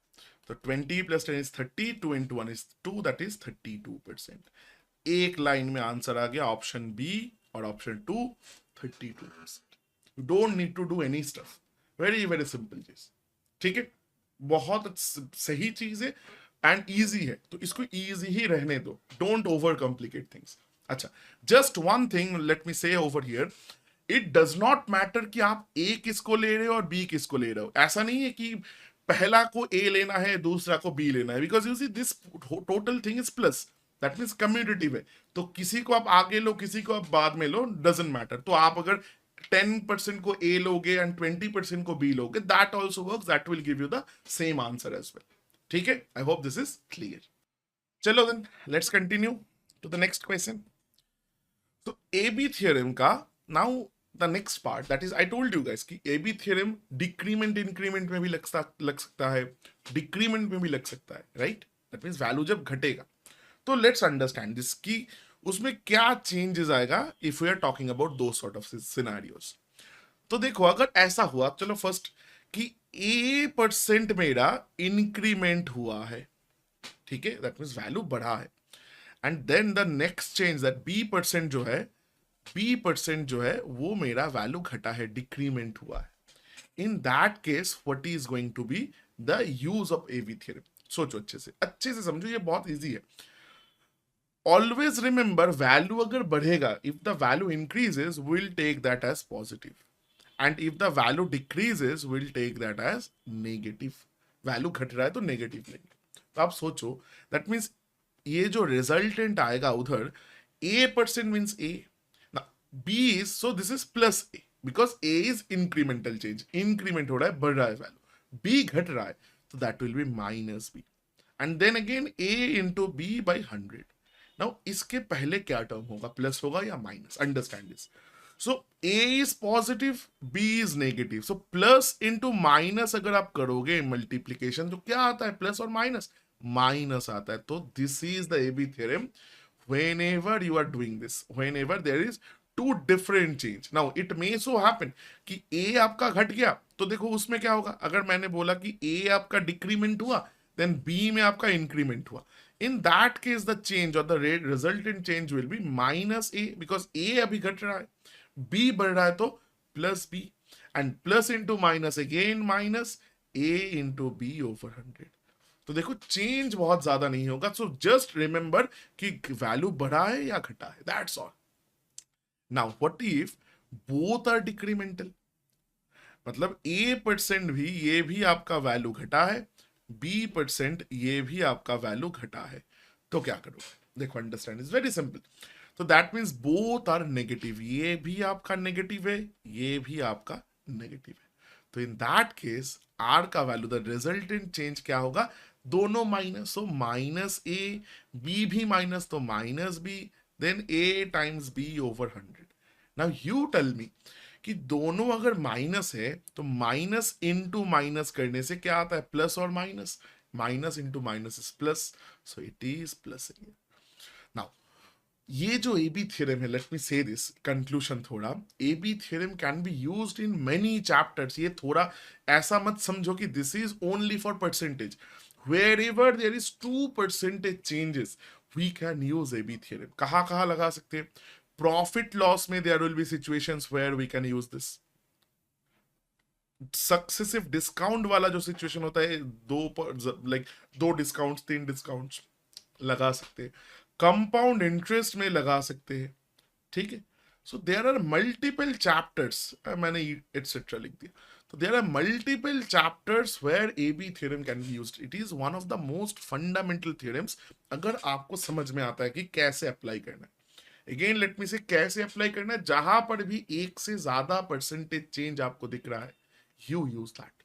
तो 20 plus 10 is 30, 2 into 1 is 2, that is 32%. एक लाइन में आंसर आ गया ऑप्शन बी और option 2 32%. You don't need to do any stuff. Very very simple चीज. ठीक है, बहुत सही चीज है एंड इजी है, तो इसको इजी ही रहने दो. Don't over complicate things. अच्छा, just one thing let me say over here. It does not matter कि आप ए किसको ले रहे हो और बी किसको ले रहे हो. ऐसा नहीं है कि पहला को ए लेना है दूसरा को बी लेना है, because you see this total thing is plus. That means commutative है. तो किसी को आप आगे लो, किसी को आप बाद में लो, डजंट मैटर. तो आप अगर 10% को ए लोगे एंड 20% को बी लोगे, that also works. That will give you the same answer as well. ठीक है, I hope this is clear. चलो then let's continue to the next question. तो एबी थ्योरम का now the next part, that is I told you guys कि AB theorem decrement increment में भी लग सकता है, डिक्रीमेंट में भी लग सकता है, राइट? दैट मींस वैल्यू जब घटेगा. तो लेट्स अंडरस्टैंड दिस कि उसमें क्या चेंजेस आएगा if we are talking about दो सॉर्ट ऑफ सिनेरियोस. तो देखो, अगर ऐसा हुआ, चलो फर्स्ट कि A% मेरा इंक्रीमेंट हुआ है, ठीक है, दैट मींस वैल्यू बढ़ा है. And then the next change that B% जो है वो मेरा वैल्यू घटा है, डिक्रीमेंट हुआ है. In that case what is going to be the use of AB theorem. सोचो अच्छे से समझो, ये बहुत इजी है. ऑलवेज रिमेंबर, वैल्यू अगर बढ़ेगा, if the value increases will take that as positive, and if the value decreases we'll take that as negative. Value घट रहा है तो नेगेटिव लेंगे. तो आप सोचो, दैट मीन्स ये जो रिजल्टेंट आएगा उधर A% means A, B is, so this is plus A because A is incremental change. Increment हो रहा है, बढ़ रहा है वैल्यू. B घट रहा है, तो that will be minus B. And then again A into B by 100. Now इसके पहले क्या टर्म होगा, प्लस होगा या minus? Understand this. So A is positive, B is negative. So plus into minus अगर आप करोगे मल्टीप्लीकेशन, तो क्या आता है? प्लस और माइनस, माइनस आता है. तो this is the AB theorem. Whenever you are doing this, whenever there is two different change. Now it may so happen कि A आपका घट गया, तो देखो उसमें क्या होगा. अगर मैंने बोला कि A आपका डिक्रीमेंट हुआ, then B में आपका इंक्रीमेंट हुआ. In that case the change or the resultant change will be minus A because A अभी घट रहा है, B बढ़ रहा है, तो plus B. And plus into minus again minus A into B over 100. तो देखो चेंज बहुत ज्यादा नहीं होगा. सो जस्ट रिमेंबर कि वैल्यू बढ़ा है या घटा है, that's all. Now what if both are decremental, मतलब A% भी, ये भी आपका वैल्यू घटा है, B% ये भी आपका वैल्यू घटा है, तो क्या करोगे? देखो अंडरस्टैंड, इज वेरी सिंपल. तो that means both are negative. ये भी आपका नेगेटिव है, ये भी आपका नेगेटिव है. तो इन दैट केस आर का वैल्यू, द रिजल्टेंट चेंज क्या होगा? दोनों minus, so minus A, B भी माइनस, तो minus B, then A times B over 100. Now you tell me कि दोनों अगर माइनस है तो माइनस इंटू माइनस करने से क्या आता है? प्लस और minus. Minus into minus is plus, so it is plus. Now ये जो AB थ्योरम है, late me say this conclusion थोड़ा, AB theorem can be used in many chapters. ये थोड़ा ऐसा मत समझो कि this is only for percentage. wherever there is 2% changes we can use AB theorem. कहाँ लगा सकते हैं? प्रॉफिट लॉस में there will be situations where we can use this. Successive discount वाला जो सिचुएशन होता है, दो डिस्काउंट्स, 3 डिस्काउंट्स लगा सकते हैं. कंपाउंड इंटरेस्ट में लगा सकते हैं. ठीक है. So there are multiple chapters, मैंने एटसेट्रा लिख दिया. तो there are multiple chapters where AB theorem can be used. It is one of the most fundamental theorems, अगर आपको समझ में आता है कि कैसे अप्लाई करना है. अगेन लेट मी से, कैसे अप्लाई करना है? जहां पर भी एक से ज्यादा परसेंटेज चेंज आपको दिख रहा है, you use that.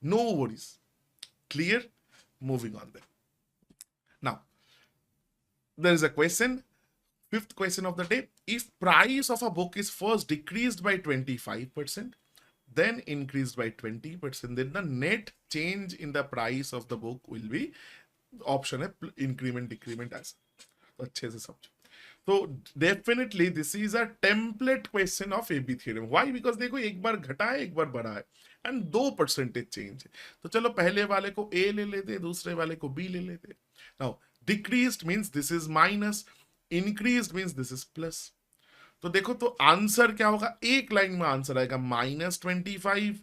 No worries. Clear? Moving on then. Now, there is a question. Fifth question of the day. If price of a book is first decreased by 25%, then increased by 20%, then the net change in the price of the book will be, option है increment decrement ऐसा. तो अच्छे से समझो. तो definitely this is a template question of AB theorem. Why? Because देखो, एक बार घटा है, एक बार बढ़ा है, एंड 2% चेंज है. तो चलो पहले वाले को A ले लेते, दूसरे वाले को B ले लेते. Now decreased means this is minus, increased means this is plus. तो देखो, तो आंसर क्या होगा? एक लाइन में आंसर आएगा -25.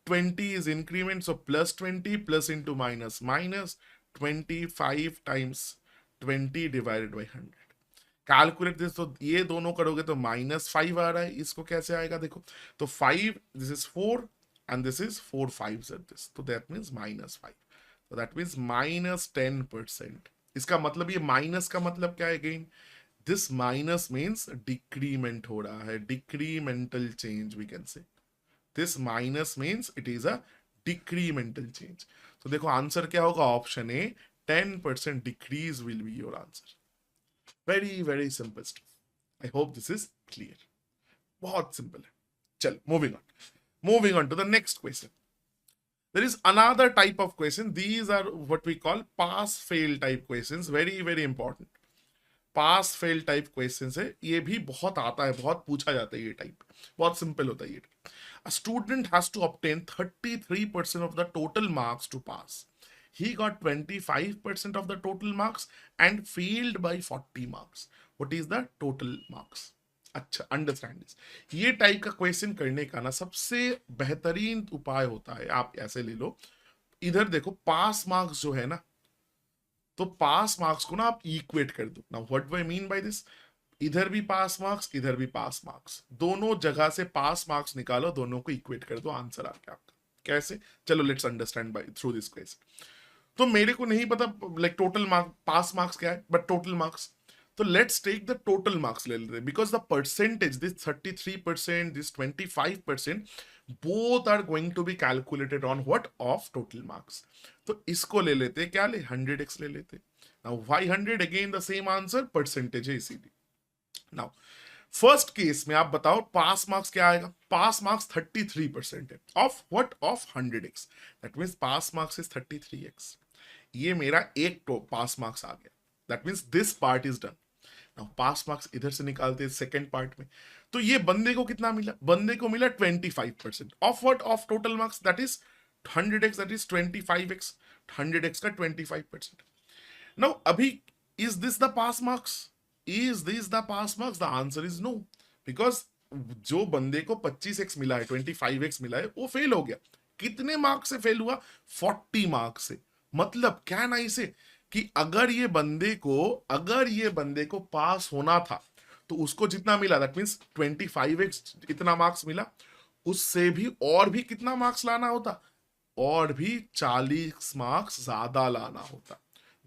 20 is increment, so +20 plus into minus, -25 times 20 divided by 100. Calculate this, तो ये दोनों करोगे तो -5 आ रहा है. इसको कैसे आएगा देखो, तो 5, this is 4 and this is 4 5 this, तो दैट मींस -5. तो दैट मींस -10%. इसका मतलब, ये माइनस का मतलब क्या है? Again this minus means decrement हो रहा है, decremental change we can say. This minus means it is a decremental change. तो देखो आंसर क्या होगा? Option A, 10% decrease will be your answer. Very very simple stuff. I hope this is clear. बहुत सिंपल है. चल, moving on to the next question. There is another type of question. These are what we call pass fail type questions. Very very important. Pass fail type question है. ये भी बहुत आता है, बहुत पूछा जाता है. ये टाइप बहुत सिंपल होता है. ये a student has to obtain 33% of the total marks to pass. He got 25% of the total marks and failed by 40 marks. What is the total marks? अच्छा, अंडरस्टैंड दिस. ये टाइप का question करने का ना सबसे बेहतरीन उपाय होता है, आप ऐसे ले लो. इधर देखो, पास मार्क्स जो है ना, तो पास मार्क्स को ना आप इक्वेट कर दो. Now what do I mean by this? इधर भी पास मार्क्स, इधर भी पास मार्क्स, दोनों जगह से पास मार्क्स निकालो, दोनों को इक्वेट कर दो, आंसर आ गया आपका. कैसे? चलो let's understand by through this question. तो मेरे को नहीं पता like total marks, pass marks क्या है, बट टोटल मार्क्स. तो let's take the total marks ले लेते हैं, because the percentage, this 33%, this 25%, both are going to be calculated on what? Of total marks. तो इसको ले लेते, क्या ले? 100x ले लेते. Now why 100? Again the same answer, percentage है इसीलिए. नाउ फर्स्ट केस में आप बताओ पास मार्क्स क्या आएगा? पास मार्क्स 33% है of what? Of 100x. That means pass marks is 33x. ये मेरा एक तो पास मार्क्स आ गया. That means this part is done. Now pass marks इधर से निकालते हैं सेकंड पार्ट में. तो ये बंदे को कितना मिला? बंदे को मिला 25% of what? Of total marks, that is 100x, that is 25x. 100x का 25%. नाउ अभी, is this the pass marks? Is this the pass marks? The answer is no, because जो बंदे को 25x मिला है, 25x मिला है, वो फेल हो गया. कितने मार्क्स से फेल हुआ? 40 मार्क्स से. मतलब क्या ना इसे, कि अगर ये बंदे को पास होना था, तो उसको जितना मिला, दैट मींस 25x इतना मार्क्स मिला, उससे भी और भी कितना मार्क्स लाना होता? और भी 40 मार्क्स ज्यादा लाना होता.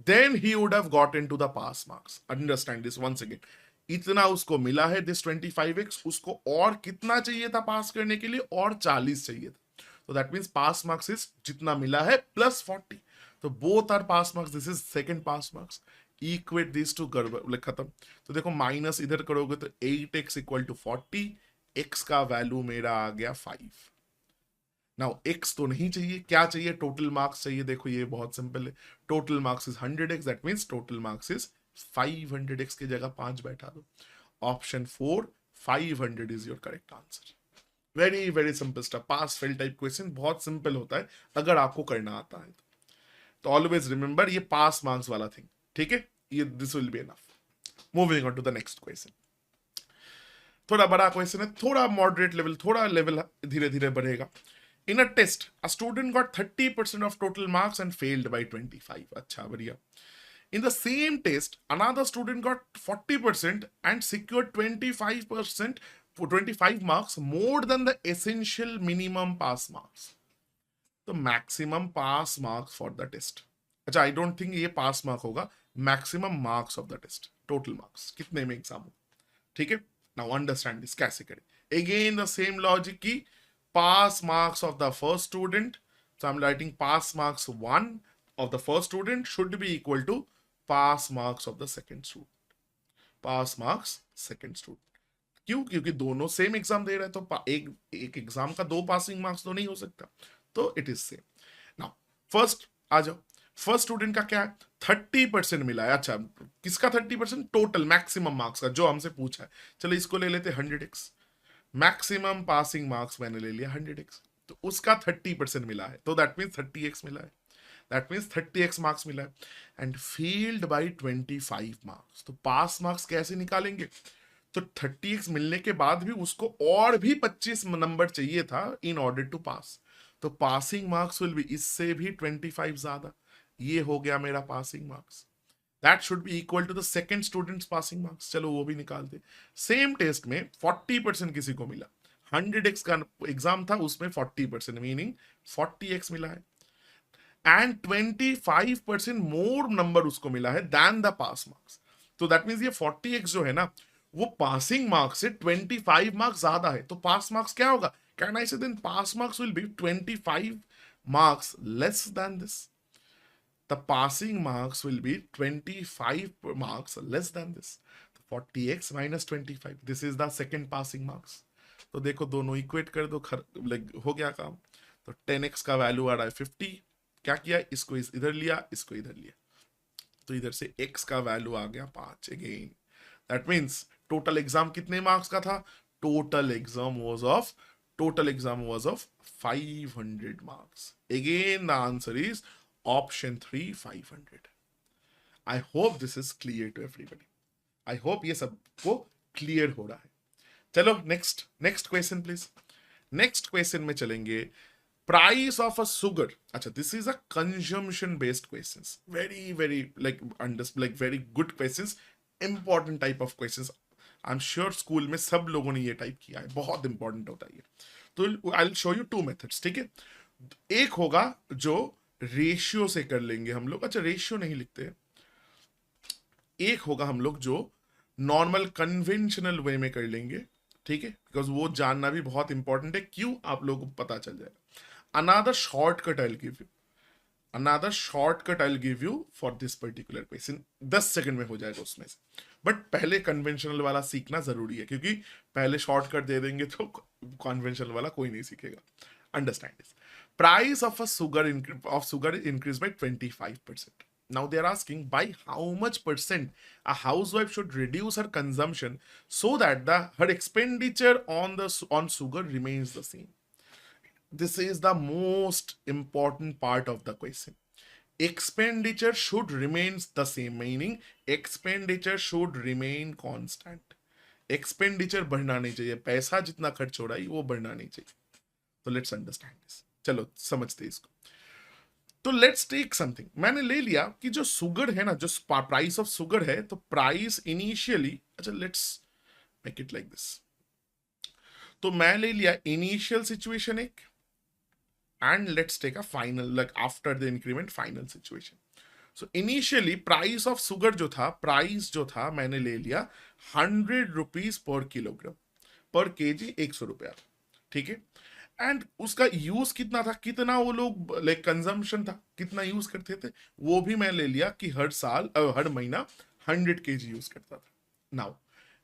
Then he would have gotten to the pass marks. Understand this once again. इतना उसको मिला है, दिस 25x, उसको और कितना चाहिए था पास करने के लिए? और 40 चाहिए था. तो that means pass marks is जितना मिला है प्लस 40. तो both are pass marks, this is second pass marks. Equate this to गड़बड़, खत्म. तो देखो माइनस इधर करोगे तो 8x इक्वल टू 40. x का वैल्यू मेरा आ गया 5. नाउ x तो नहीं चाहिए, क्या चाहिए? टोटल मार्क्स चाहिए. देखो ये बहुत सिंपल है. Total marks is 100x, that means total marks is 500x की जगह 5 बैठा दो। Option 4 500 is your correct answer. Very very simple stuff. Pass fail type question बहुत सिंपल होता है अगर आपको करना आता है तो ऑलवेज रिमेंबर ये पास मार्क्स वाला थिंग, ठीक है, ये this will be enough. Moving on to the next question. थोड़ा बड़ा क्वेश्चन है, थोड़ा मॉडरेट लेवल, थोड़ा लेवल धीरे धीरे बढ़ेगा। In a test a student got 30% of total marks and failed by 25। अच्छा बढ़िया। In the same test, another student got 40% and secured 25%, 25 marks more than the essential minimum pass marks. The maximum pass marks for the test. अच्छा, I don't think ये pass mark होगा, maximum marks of the test, total marks कितने में exam हो, ठीक है। Now understand this कैसे करें। Again the same logic की pass marks of the first student, so I'm writing pass marks 1 of the first student should be equal to pass marks of the second student. Pass marks second student, क्यों? क्योंकि दोनों same exam दे रहे हैं, तो एक exam का 2 passing marks तो नहीं हो सकता, तो it is same. Now first आ जाओ। फर्स्ट स्टूडेंट का क्या है, 30% मिला है। अच्छा, किसका 30%? टोटल मैक्सिमम मार्क्स का, जो हमसे पूछा है। चलो इसको ले लेते 100x। मैक्सिमम पासिंग मार्क्स मैंने ले लिया 100x, तो उसका 30% मिला है, तो दैट मीन्स 30x मिला है। That means 30x मार्क्स मिला है एंड फेल्ड बाय 25 मार्क्स। तो पास मार्क्स कैसे निकालेंगे? तो 30x मिलने के बाद भी उसको और भी 25 नंबर चाहिए था इन ऑर्डर टू पास, तो पासिंग मार्क्स विल बी इससे भी 25 ज्यादा। ये हो गया मेरा passing marks. That should be equal to the second students passing marks. चलो वो भी निकाल दे। सेम टेस्ट में 40% किसी को मिला, 100x का एग्जाम था, उसमें 40% मीनिंग 40x मिला है एंड 25% मोर नंबर उसको मिला है देन द पास मार्क्स। तो दैट मींस ये 40x जो है ना, वो पासिंग मार्क्स से 25 मार्क्स ज्यादा है, तो पास मार्क्स क्या होगा? Can I say then pass marks will be 25 marks less than this. The passing marks will be 25 marks less than this. 40x minus 25, this is the second passing marks. तो देखो दोनों equate कर दो, हो गया काम। तो 10x का वैल्यू आ रहा है 50, क्या किया, इसको इधर लिया, इसको इधर लिया, तो इधर से x का वैल्यू आ गया 5 again. That means total exam कितने मार्क्स का था? Total exam was of 500 marks. Again the answer is option 3 500। I hope this is clear to everybody. I hope ये सबको क्लियर हो रहा है। चलो next question please. Next question में चलेंगे। Price of a sugar. अच्छा, this is a consumption based questions. Very like very good questions. Important type of questions. I'm sure school में सब लोगों ने ये टाइप किया है, बहुत इंपॉर्टेंट होता है ये। तो I will show you 2 methods, ठीक है। एक होगा जो रेशियो से कर लेंगे हम लोग। अच्छा, रेशियो नहीं लिखते। एक होगा हम लोग जो नॉर्मल कन्वेंशनल वे में कर लेंगे, ठीक है, बिकॉज वो जानना भी बहुत इंपॉर्टेंट है। क्यों? आप लोगों को पता चल जाएगा। Another shortcut I'll give you for this particular question। 10 second में हो जाएगा उसमें से। बट पहले कन्वेंशनल वाला सीखना जरूरी है, क्योंकि पहले शॉर्टकट दे देंगे तो कन्वेंशनल वाला कोई नहीं सीखेगा। Understand this. Price of sugar increased by 25%. Now they are asking by how much percent a housewife should reduce her consumption so that her expenditure on sugar remains the same. This is the most important part of the question. Expenditure should remain the same, meaning expenditure should remain constant. Expenditure बढ़ना नहीं चाहिए, पैसा जितना खर्च हो रहा है वो बढ़ना नहीं चाहिए। तो लेट्स अंडरस्टैंड दिस। चलो समझते इसको। तो लेट्स टेक समथिंग। मैंने ले लिया कि जो सुगर है ना, जो प्राइस ऑफ सुगर है, तो प्राइस इनिशियली, अच्छा let's make it like this. तो मैं ले लिया इनिशियल सिचुएशन एक, and let's take a final, like after the increment final situation. So initially price of sugar जो था मैंने ले लिया 100 रुपीज पर किलोग्राम, पर केजी 100 रुपया, ठीक है। एंड उसका यूज कितना था, कितना वो लोग लाइक कंजम्पशन था, कितना यूज करते थे, वो भी मैं ले लिया कि हर महीना 100 केजी यूज करता था। Now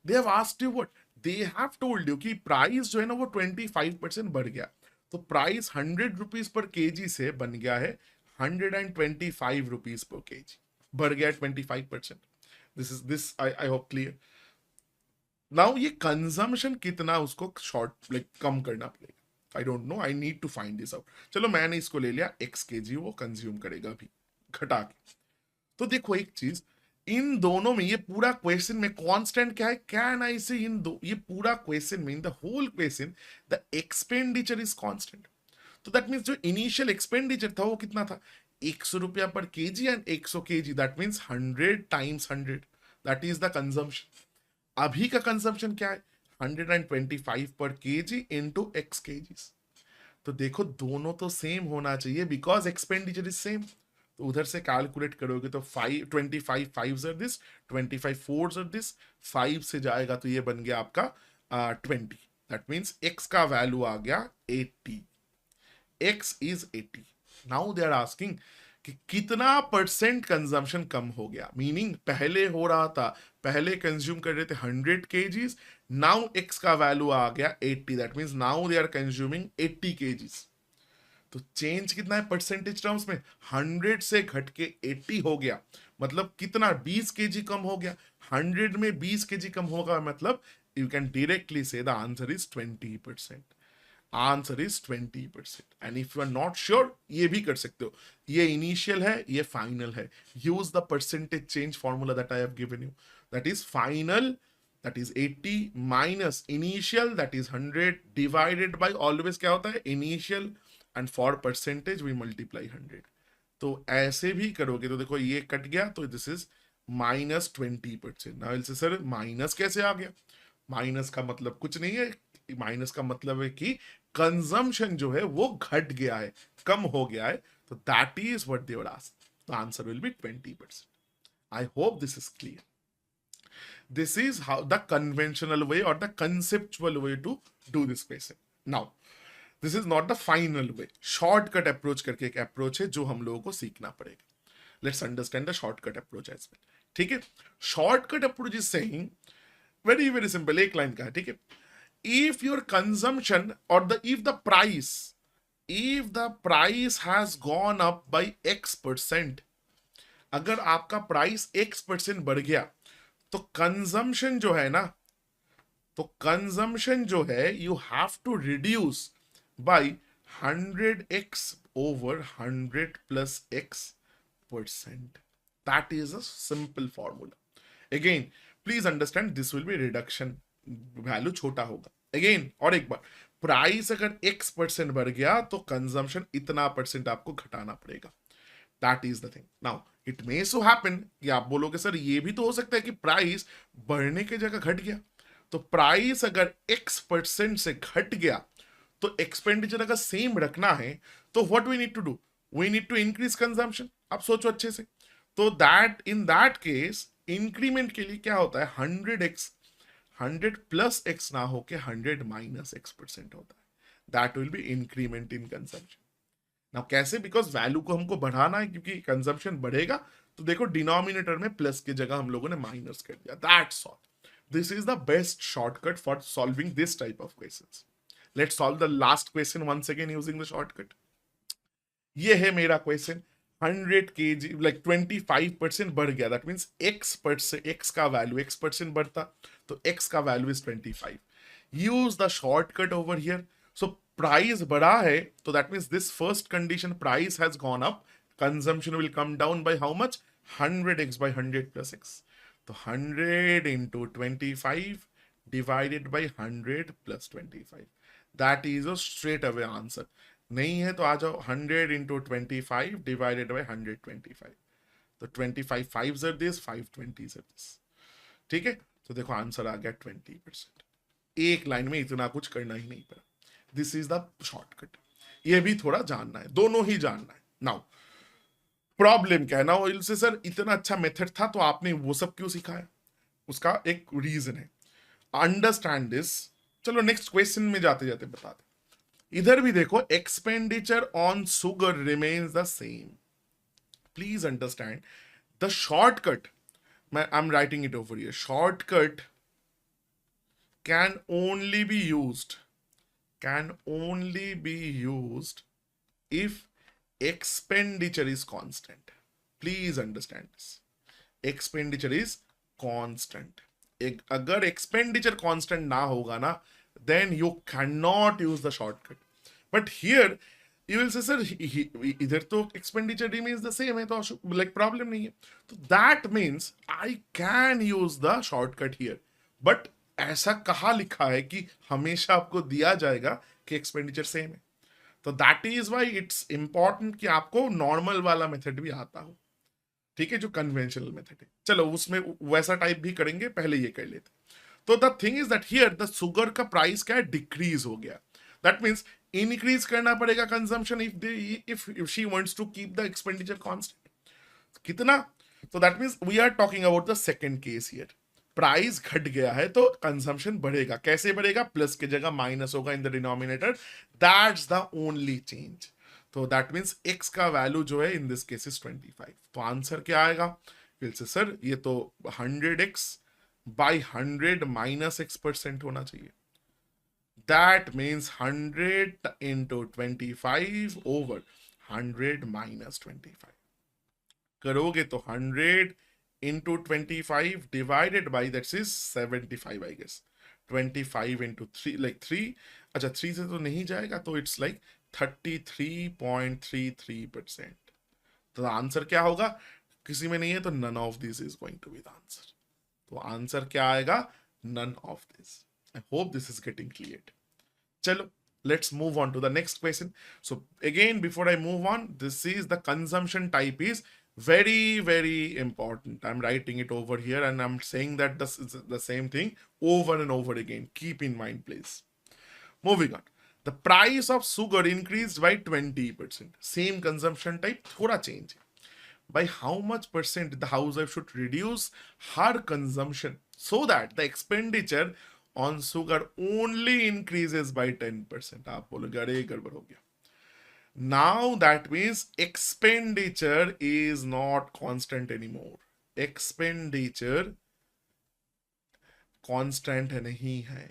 they have asked you what, they have told you कि प्राइस जो है ना वो 25% बढ़ गया। तो प्राइस 100 रुपीज पर केजी से बन गया है 125 रुपीज पर केजी, बढ़ गया 25%। This I hope clear. Now ये कंजम्पशन कितना उसको शॉर्ट लाइक कम करना पड़ेगा, I don't know, I need to find this out. चलो मैंने इसको ले लिया x kg वो कंज्यूम करेगा अभी घटा के। तो देखो एक चीज, इन दोनों में ये पूरा क्वेश्चन में कांस्टेंट क्या है, कैन आई से इन दो, ये पूरा क्वेश्चन में in the whole question the expenditure is constant. तो दैट मीन्स जो इनिशियल एक्सपेंडिचर था वो कितना था, 100 रुपया per kg and 100 kg, that means 100 times 100, that is the consumption. अभी का कंजम्पशन क्या है, 125 पर केजी इंटू एक्स केजीज। तो देखो दोनों तो सेम होना चाहिए बिकॉज एक्सपेंडिचर इज सेम। तो उधर से कैलकुलेट करोगे तो 25 5 आर दिस, 25 4 आर दिस, 5 से जाएगा तो ये बन गया आपका 20। दैट मीन्स एक्स का वैल्यू आ गया 80, x is 80। Now they are asking कि कितना परसेंट कंजम्पशन कम हो गया, मीनिंग पहले हो रहा था, पहले कंज्यूम कर रहे थे 100 केजीज, नाउ x का वैल्यू आ गया 80, that means now they are consuming 80 kgs. तो चेंज कितना है परसेंटेज टर्म्स में, 100 से घट के 80 हो गया, मतलब कितना 20 केजी कम हो गया। 100 में 20 केजी कम होगा मतलब you can directly say the answer is 20%। Answer is 20%। And if you are not sure ये भी कर सकते हो, ये इनिशियल है ये फाइनल है, use the percentage change formula that I have given you, that is final that is 80 minus initial that is 100 divided by, always क्या होता है initial and for percentage we multiply 100। तो ऐसे भी करोगे तो देखो ये कट गया तो दिस इज -20%। नाउ से सर माइनस कैसे आ गया, माइनस का मतलब कुछ नहीं है, माइनस का मतलब है कि कंजम्पशन जो है वो घट गया है, कम हो गया है, तो that is what they would ask, the answer will be 20%। I hope this is clear. This is how the conventional way और the conceptual way to do this question. Now this is not the final way, shortcut approach करके एक approach है जो हम लोगों को सीखना पड़ेगा। Let's understand the shortcut approach as well. ठीक है, shortcut approach is saying very very simple, एक लाइन का है। ठीक है, if your consumption or the if the price has gone up by x%, अगर आपका प्राइस x% बढ़ गया तो कंजम्पशन जो है ना, तो कंजम्पशन जो है you have to reduce by 100x over 100 plus x%. That is a simple formula. Again, please understand this will be reduction, value छोटा होगा। अगेन और एक बार, प्राइस अगर x% बढ़ गया तो कंजम्पशन इतना परसेंट आपको घटाना पड़ेगा, that is the thing. Now it may so happen कि आप बोलोगे सर ये भी तो हो सकता है कि प्राइस बढ़ने की जगह घट गया, तो प्राइस अगर x% से घट गया तो एक्सपेंडिचर अगर सेम रखना है तो what we need to do, we need to increase consumption. आप सोचो अच्छे से, तो that in that case increment के लिए क्या होता है, 100x 100 प्लस x ना होके 100 माइनस x% होता है, that will B increment in consumption. Now कैसे, बिकॉज वैल्यू को हमको बढ़ाना है, क्योंकि कंजम्पशन बढ़ेगा तो देखो डिनोमिनेटर में प्लस की जगह हम लोगों ने माइनस कर दिया, that's all. This is the best shortcut for solving this type of questions. Let's solve the last question once again using the shortcut. ये है मेरा क्वेश्चन, 100 kg लाइक 25% बढ़ गया, दैट मीन्स x% x का value x% बढ़ता तो x का value is 25। Use the shortcut over here. So price बढ़ा है तो that means this first condition price has gone up, consumption will come down by how much, 100x by 100 plus x। तो 100 into 25 divided by 100 plus 25, that is a straight away answer. नहीं है तो आ जाओ 100 into 25 divided by 125, तो 25 5s are this 5 20s are this। ठीक है, तो देखो आंसर आ गया 20%। एक लाइन में इतना कुछ करना ही नहीं पड़ा, दिस इज द शॉर्टकट। ये भी थोड़ा जानना है, दोनों ही जानना है। नाउ प्रॉब्लम क्या है, नाउ से सर इतना अच्छा मेथड था तो आपने वो सब क्यों सिखाया, उसका एक रीजन है, अंडरस्टैंड दिस। चलो नेक्स्ट क्वेश्चन में जाते जाते बता दे। इधर भी देखो expenditure on sugar remains the same, please understand the shortcut, मैं I am writing it over here, shortcut can only be used if expenditure is constant. Please understand this, expenditure is constant. अगर expenditure constant ना होगा ना, then you can not use the shortcut. But here you will say sir इधर तो expenditure remains the same है, तो like problem नहीं है। तो that means I can use the shortcut here. But ऐसा कहाँ लिखा है कि हमेशा आपको दिया जाएगा कि एक्सपेंडिचर सेम है? तो that is why it's important कि आपको नॉर्मल वाला मेथड भी आता हो, ठीक है, जो कन्वेंशनल मेथड है। चलो उसमें वैसा टाइप भी करेंगे, पहले ये कर लेते। तो the thing is that here the sugar का प्राइस क्या है, डिक्रीज हो गया। दैट मीन्स इंक्रीज करना पड़ेगा consumption if she wants to keep the expenditure constant. कितना? तो that means we are talking about the second case here. Price घट गया है तो कंजम्पशन बढ़ेगा। कैसे बढ़ेगा? प्लस की जगह माइनस होगा in the denominator. That's the only change. तो दैट मीन्स x का वैल्यू जो है इन दिस केस इज 25। तो आंसर क्या आएगा? फिर से सर ये तो 100x बाई 100 माइनस x% होना चाहिए। That means 100 into 25 over 100 minus 25 करोगे तो 100 into 25 divided by that is 75 I guess. 25 into 3 like 3, अच्छा 3 से तो नहीं जाएगा, तो इट्स लाइक 33.33%। तो आंसर क्या होगा? किसी में नहीं है तो none of this is going to be the answer. तो आंसर क्या आएगा? None of this. I hope this is getting clear. चलो let's move on to the next question. So again, before I move on, this is the consumption type is very important. I'm writing it over here and I'm saying that this is the same thing over and over again. Keep in mind, please. Moving on. The price of sugar increased by 20%. Same consumption type, thoda change. By how much percent the housewife should reduce her consumption so that the expenditure on sugar only increases by 10%? आप बोलोगे अरे गड़बड़ हो गया। Now that means expenditure is not constant anymore. Expenditure constant नहीं है,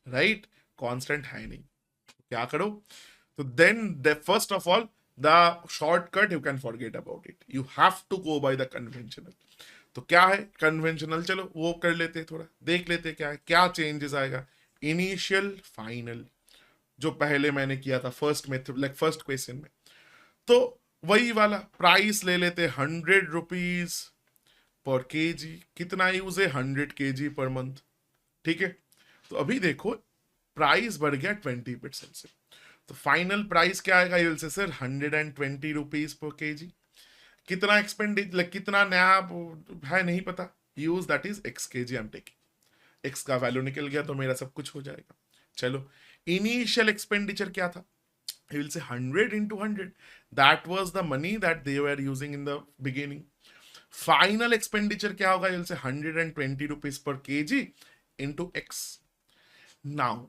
right? Constant है नहीं। क्या करो? तो then the first of all the shortcut you can forget about it. You have to go by the conventional. तो क्या है कन्वेंशनल? चलो वो कर लेते, थोड़ा देख लेते क्या है, क्या चेंजेस आएगा। इनिशियल फाइनल जो पहले मैंने किया था first method, like first question में, तो वही वाला प्राइस ले लेते 100 रुपीज पर केजी। कितना यूज है? 100 केजी पर मंथ, ठीक है। तो अभी देखो प्राइस बढ़ गया 20% से, तो फाइनल प्राइस क्या आएगा? यूल से सर 120 रुपीज पर केजी। कितना एक्सपेंडिचर, कितना नया है नहीं पता, use that is x kg I am taking. x का वैल्यू निकल गया तो मेरा सब कुछ हो जाएगा। चलो इनिशियल एक्सपेंडिचर क्या था? he will say 100 into 100, that was the money that they were using in the beginning. Final expenditure क्या होगा? he will say 120 rupees per kg into x. Now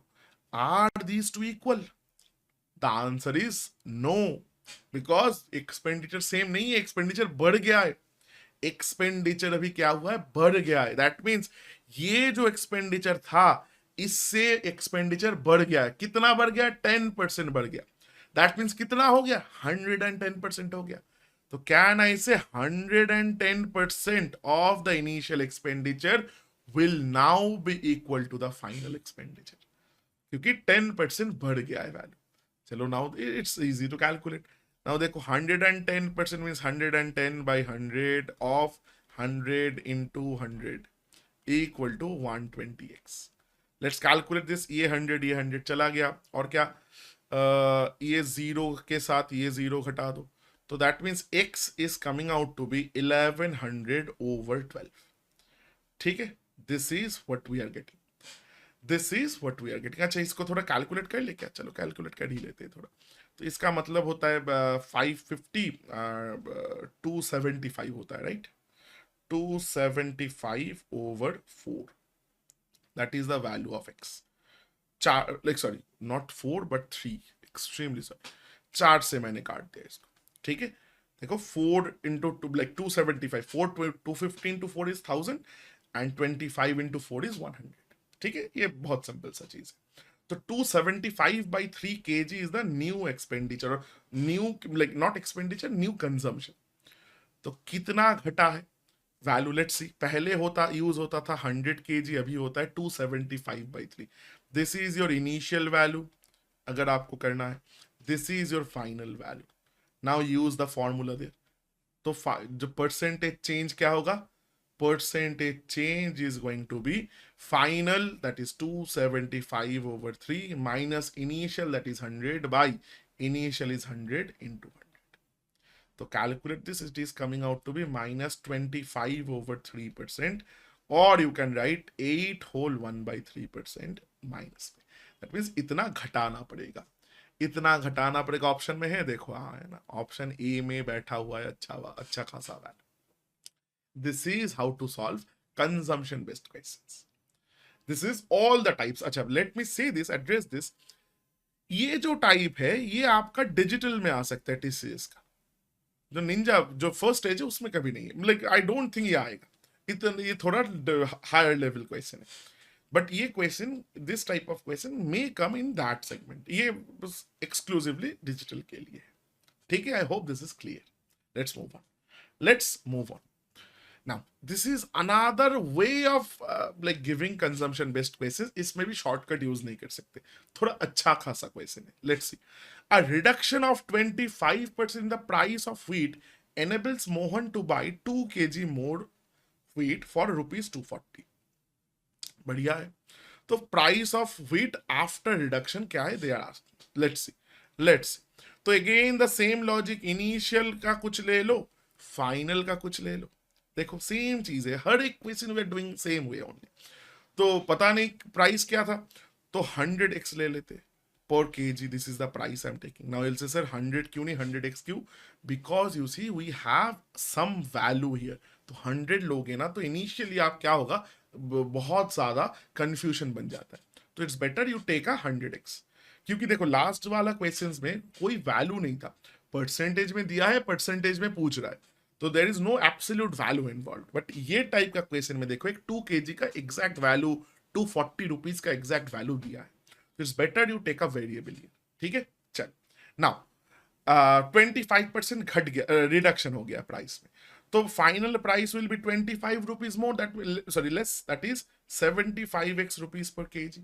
are these two equal? The answer is no, because expenditure same नहीं है, expenditure बढ़ गया है। Expenditure अभी क्या हुआ है? बढ़ गया है। दैट मीन्स ये जो एक्सपेंडिचर था इससे एक्सपेंडिचर बढ़ गया है। कितना बढ़ गया? 10% बढ़ गया। दैट मीन्स कितना हो गया? 110% हो गया। तो can I say 110% of the initial expenditure will now be equal to the final expenditure, क्योंकि 10% बढ़ गया है वैल्यू। चलो now it's easy to calculate. Now देखो 110% means 110 by 100 of 100 into 100 equal to 120x. Let's calculate this. ये 100 चला गया, और क्या ये जीरो के साथ ये जीरो घटा दो, तो that means x is coming out to be 1100 over 12। ठीक है, this is what we are getting, this is what we are getting. अच्छा इसको थोड़ा कैलकुलेट कर ले क्या? चलो कैलकुलेट कर ही लेते हैं थोड़ा। तो इसका मतलब होता है 550 275 होता है, right? 275 over 4, that is the value of x। चार, like sorry not 4 but 3, extremely sorry, 4 से मैंने काट दिया इसको, ठीक है। देखो 4 into 2 like 275, 215 into 4 is 1000 and 25 into 4 is 100, ठीक है। ये बहुत सिंपल सा चीज है। तो 275 by 3 kg is the new expenditure, new like not expenditure, new consumption. तो कितना घटा है? वैल्यू लेट्स सी, पहले होता यूज होता था 100 kg, अभी होता है 275/3। This is your initial value अगर आपको करना है, this is your final value. Now use the formula there. तो जो परसेंटेज चेंज क्या होगा, percentage change is going to be final, that is 275/3 minus initial, that is 100, by initial is 100 into 100. So calculate this, it is coming out to be minus 25/3%, or you can write 8 whole 1/3% minus। that means इतना घटाना पड़ेगा, इतना घटाना पड़ेगा। Option में है देखो, हाँ है ना, ऑप्शन ए में बैठा हुआ है अच्छा खासा value. This is how to solve consumption based questions. This is all the types। अच्छा, let me say this, address this। ये जो टाइप है ये आपका डिजिटल में आ सकता है टीसीएस का, जो निंजा जो फर्स्ट स्टेज है उसमें कभी नहीं है। लाइक आई डोंट थिंक ये आएगा इतना, ये थोड़ा हायर लेवल क्वेश्चन है। बट ये question, this type of question may come in that segment, ये बस एक्सक्लूसिवली डिजिटल के लिए है। ठीक है, I hope this is clear. Let's move on. Now, this is another way of like giving consumption based questions. इसमें भी shortcut use नहीं कर सकते, थोड़ा अच्छा खासा question है। Let's see. A reduction of 25% in the price of wheat enables Mohan to buy 2 kg more wheat for ₹240। बढ़िया है। तो price of wheat after reduction क्या है, they are asking। Let's see। तो again the same logic, initial का कुछ ले लो, final का कुछ ले लो। देखो सेम चीज है, हर एक question we are doing same way only. तो पता नहीं प्राइस क्या था, तो 100x ले लेते per kg, this is the price I am taking. Now will say sir 100 क्यों नहीं, 100x क्यों, because you see we have some value here. तो 100 लोगे ना तो इनिशियली आप क्या होगा, बहुत ज्यादा कंफ्यूजन बन जाता है। तो it's better you take a 100x, क्योंकि देखो लास्ट वाला क्वेश्चंस में कोई वैल्यू नहीं था, परसेंटेज में दिया है, परसेंटेज में पूछ रहा है, तो there is no absolute value involve. But ये टाइप का क्वेश्चन में देखो एक 2 kg का एग्जैक्ट वैल्यू, 240 रुपीज का एग्जैक्ट वैल्यू दिया है, तो it's better you take a variable. ठीक है, चल नाउ 25% घट गया, रिडक्शन हो गया प्राइस में, तो final price will be 25 rupees more, that will sorry less, that is 75x rupees per kg।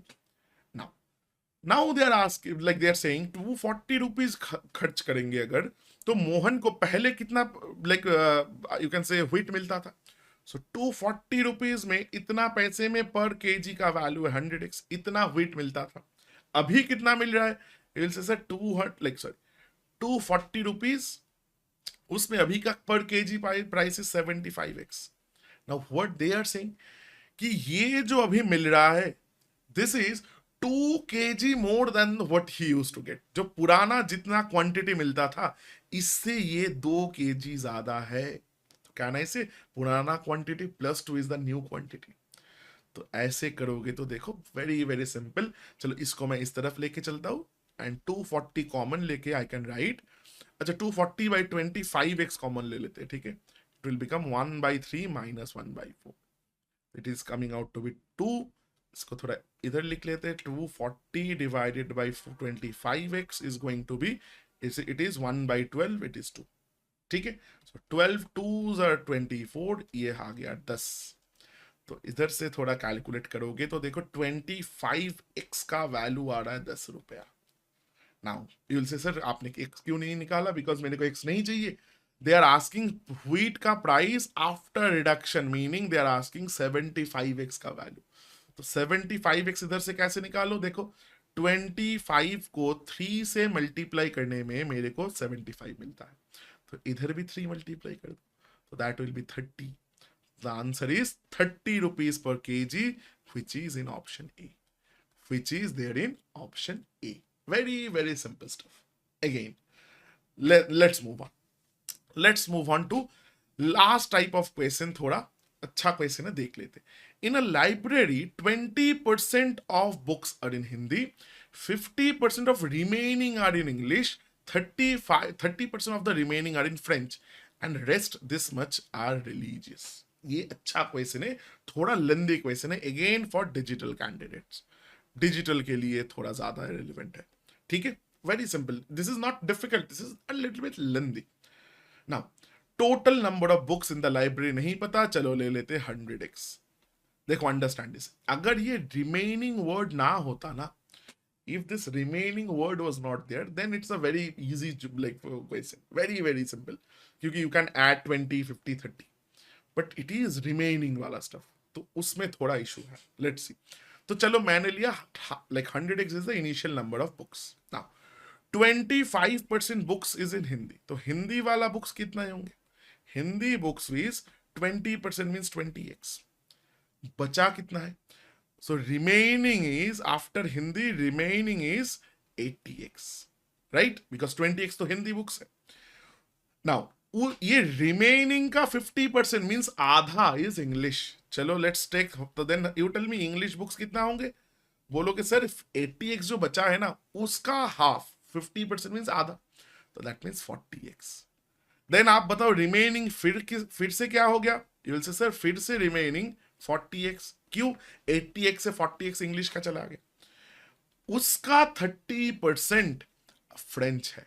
नाउ they are asking, like they are saying 240 rupees खर्च करेंगे अगर, तो मोहन को पहले कितना, like you can say wheat मिलता था। सो 240 रुपीज में इतना पैसे में पर केजी का वैल्यू है 100x, इतना व्हीट मिलता था। अभी कितना मिल रहा है, विल से सर 240 रुपीज, उसमें अभी का per kg price is 75x। Now what they are saying कि ये जो अभी मिल रहा है, this is 2 kg more than what he used to get. जो पुराना जितना क्वांटिटी मिलता था, इससे ये 2 kg ज्यादा है। तो कहना इसे पुराना quantity plus 2 is the new quantity. तो ऐसे करोगे तो देखो वेरी वेरी सिंपल। चलो इसको मैं इस तरफ लेके चलता हूं, एंड 240 कॉमन लेके आई कैन राइट, अच्छा 240/25x कॉमन ले लेते हैं। ठीक है, it will become 1/3 minus 1/4, it is coming out to be 2। इसको थोड़ा इधर लिख लेते हैं, 240 divided by 25x is going to be, it is 1/12, it is 2। ठीक है, सो 12 2s are 24, ये आ गया 10। तो इधर से थोड़ा कैलकुलेट करोगे तो देखो 25x का वैल्यू आ रहा है 10 रुपया। Now you will say sir आपने x क्यों नहीं निकाला, बिकॉज मेरे को x नहीं चाहिए। दे आर आस्किंग व्हीट का price after reduction, meaning they are asking 75x का वैल्यू। तो 75x इधर से कैसे निकालो, देखो 25 को 3 से मल्टीप्लाई करने में मेरे को 75 मिलता है, तो इधर भी 3 मल्टीप्लाई कर दो, तो that will B 30। The answer is 30 rupees per kg, which is in option A, which is there in option A। very very simple stuff। again let's move on to last type of question। थोड़ा अच्छा question है, देख लेते। In a library, 20% of books are in Hindi, 50% of remaining are in English, 30% of the remaining are in French, and rest this much are religious। ये अच्छा question है, थोड़ा lengthy question है, again for digital candidates. Digital के लिए थोड़ा ज्यादा relevant है। ठीक है, very simple, this is not difficult, this is a little bit lengthy. Now total number of books in the library नहीं पता, चलो ले लेते 100x। देखो अंडरस्टैंड दिस, अगर ये रिमेनिंग वर्ड ना होता ना, if this remaining word was not there, then it's a very easy like question, very simple, क्योंकि you can add 20 50 30, but it is remaining वाला stuff, तो उसमें थोड़ा इशू है। let's see, तो चलो मैंने लिया like 100x is the initial number of books। now 25% books is in Hindi, तो हिंदी वाला बुक्स कितना होंगे? Hindi books is 20% means 20x। बचा कितना है? So remaining is, after Hindi, remaining is 80x, right? Because 20x तो हिंदी बुक्स है। Now ये remaining का 50% means आधा is English। चलो let's take, तो then you tell me English books कितना होंगे? बोलोगे सर 80x जो बचा है ना उसका हाफ, 50% means आधा, तो that means 40x। देन आप बताओ रिमेनिंग फिर से क्या हो गया? यू विल से सर फिर से रिमेनिंग 40x, क्यों? 80x से 40x इंग्लिश का चला गया, उसका 30% फ्रेंच है।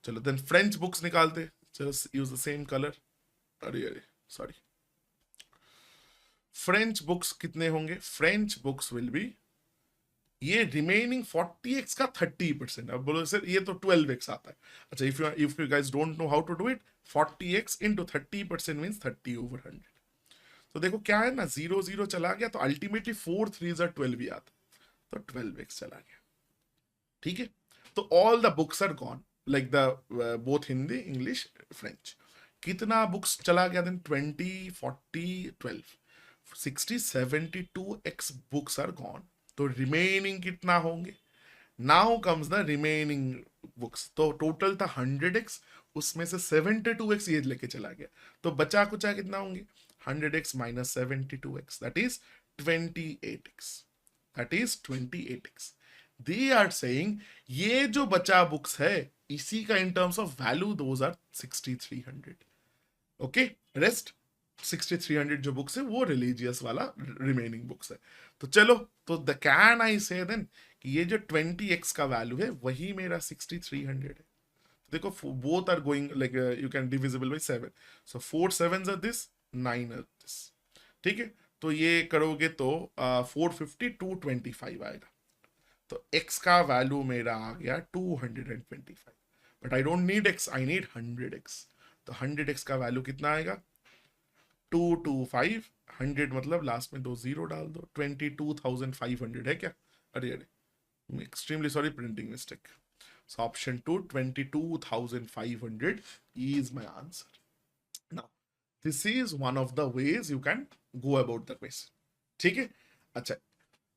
चलो देन फ्रेंच बुक्स निकालते, चलो यूज द सेम कलर, अरे सॉरी, फ्रेंच बुक्स कितने होंगे? फ्रेंच बुक्स विल बी, ये रिमेनिंग 40x का 30%। अब बोलो सर ये तो 12x आता है। अच्छा, if you guys don't know how to do it, 40x into 30% means 30/100। तो देखो क्या है ना, 0 0 चला गया, तो अल्टीमेटली 4 3s are 12 ही आता, तो 12x चला गया। ठीक है, तो all the books are gone, like the both Hindi English French. कितना बुक्स चला गया then? 20 40 12 60 72x books are gone, तो रिमेनिंग कितना होंगे? Now comes the remaining books, तो टोटल था 100x, उसमें से 72x ये लेके चला गया, तो बचा कुचा कितना होंगे? 100x minus 72x, that is 28x, that is 28x। they are saying ये जो बचा बुक्स है इसी का in terms of value those are 6300। Okay, rest 6300 जो बुक्स है वो रिलीजियस वाला रिमेनिंग बुक्स है। तो चलो, तो the can I say then कि ये जो 20x का वैल्यू है वही मेरा 6300 है। देखो both are going like you can divisible by 7, so 4 7s are this, 9 are this. ठीक है, तो ये करोगे तो 450 225 आएगा, तो x का वैल्यू मेरा आ गया 225, but I don't need x, I need 100x। तो 100x का वैल्यू कितना आएगा? 225, 100 मतलब लास्ट में 2 0 डाल दो, 22,500 है क्या? अरे extremely sorry, printing mistake. So option 2 22,500 is my answer. Now this is one of the ways you can go about the question. ठीक है, अच्छा,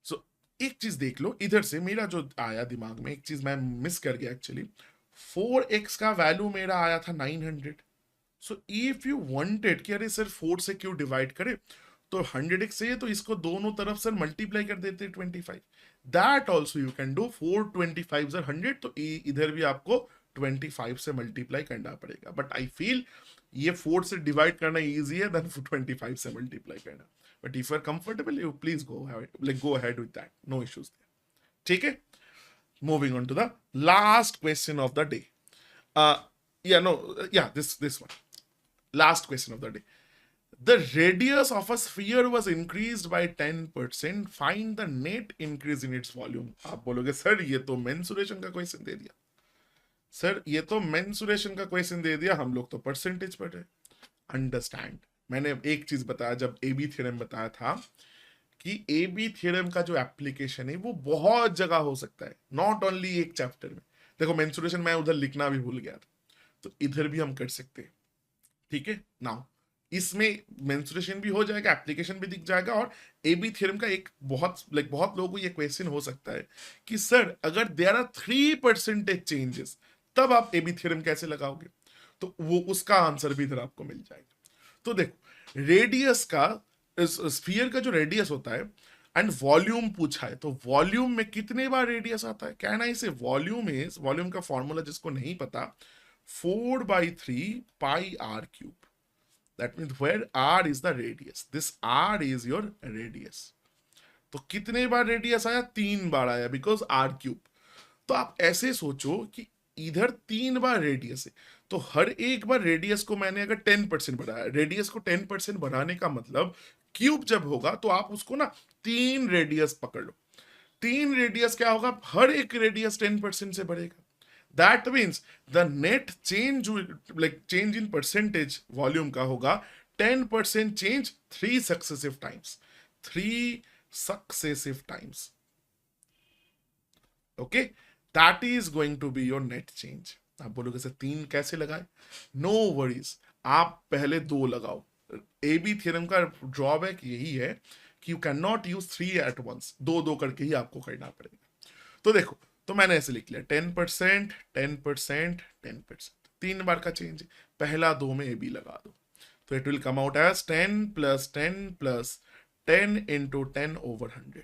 सो एक चीज देख लो इधर से, मेरा जो आया दिमाग में एक चीज मैं मिस कर गया एक्चुअली। 4x का वैल्यू मेरा आया था 900। सो इफ यू वांटेड कि अरे सर 4 से क्यों डिवाइड करे, तो 100x से तो इसको दोनों तरफ सर मल्टीप्लाई कर देते 25, that also you can do. 4 25s are 100, तो इधर भी आपको 25 से मल्टीप्लाई करना पड़ेगा, बट आई फील ये 4 से डिवाइड करना इजी है देन 25 से मल्टीप्लाई करना, but if you are comfortable you please go ahead with that, no issues there. ठीक है, moving on to the last question of the day. this one, last question of the day. The radius of a sphere was increased by 10%. Find the net increase in its volume. आप बोलोगे sir ये तो mensuration का question दे दिया, sir ये तो mensuration का question दे दिया, हम लोग तो परसेंटेज पढ़ रहे। अंडरस्टैंड, मैंने एक चीज बताया जब AB थ्योरम बताया था कि AB थ्योरम का जो एप्लीकेशन है वो बहुत जगह हो सकता है, नॉट ओनली एक चैप्टर में। देखो मेंसुरेशन मैं उधर लिखना भी भूल गया था, तो इधर भी हम कर सकते हैं। ठीक है, नाउ इसमें मेंसुरेशन भी हो जाएगा, एप्लीकेशन भी दिख जाएगा, और AB थ्योरम का एक बहुत लोगों को ये क्वेश्चन हो सकता है कि सर अगर देयर आर 3% चेंजेस तब आप AB थ्योरम कैसे लगाओगे, तो वो उसका आंसर भी इधर आपको मिल जाएगा। तो देखो रेडियस का, स्फीयर का जो रेडियस होता है एंड वॉल्यूम पूछा है, तो वॉल्यूम में कितने बार रेडियस आता है? कहना इसे वॉल्यूम का फॉर्मूला जिसको नहीं पता, 4/3 pi r cube. That means where r is the radius. This r is your radius. तो कितने बार रेडियस आया? 3 बार आया, बिकॉज r क्यूब। तो आप ऐसे सोचो कि इधर 3 बार रेडियस है, तो हर एक बार रेडियस को मैंने अगर 10% बढ़ाया, रेडियस को 10% बढ़ाने का मतलब क्यूब जब होगा तो आप उसको ना 3 रेडियस पकड़ लो, 3 रेडियस क्या होगा, हर एक रेडियस 10% से बढ़ेगा. That means the net change, like change in percentage volume का होगा 10% change 3 successive times, 3 successive times. Okay, that is going to be your net change. आप बोलोगे सर 3 कैसे लगाए? नो वरीज, आप पहले 2 लगाओ. AB थ्योरम का ड्रॉबैक यही है कि you can not use 3 at once, 2 करके ही आपको करना पड़ेगा. तो देखो, तो मैंने ऐसे लिख लिया 10%, 10%, 10%, 3 बार का चेंज. पहला 2 में AB लगा दो, तो it will come out as 10 plus 10 plus 10 into 10 over 100.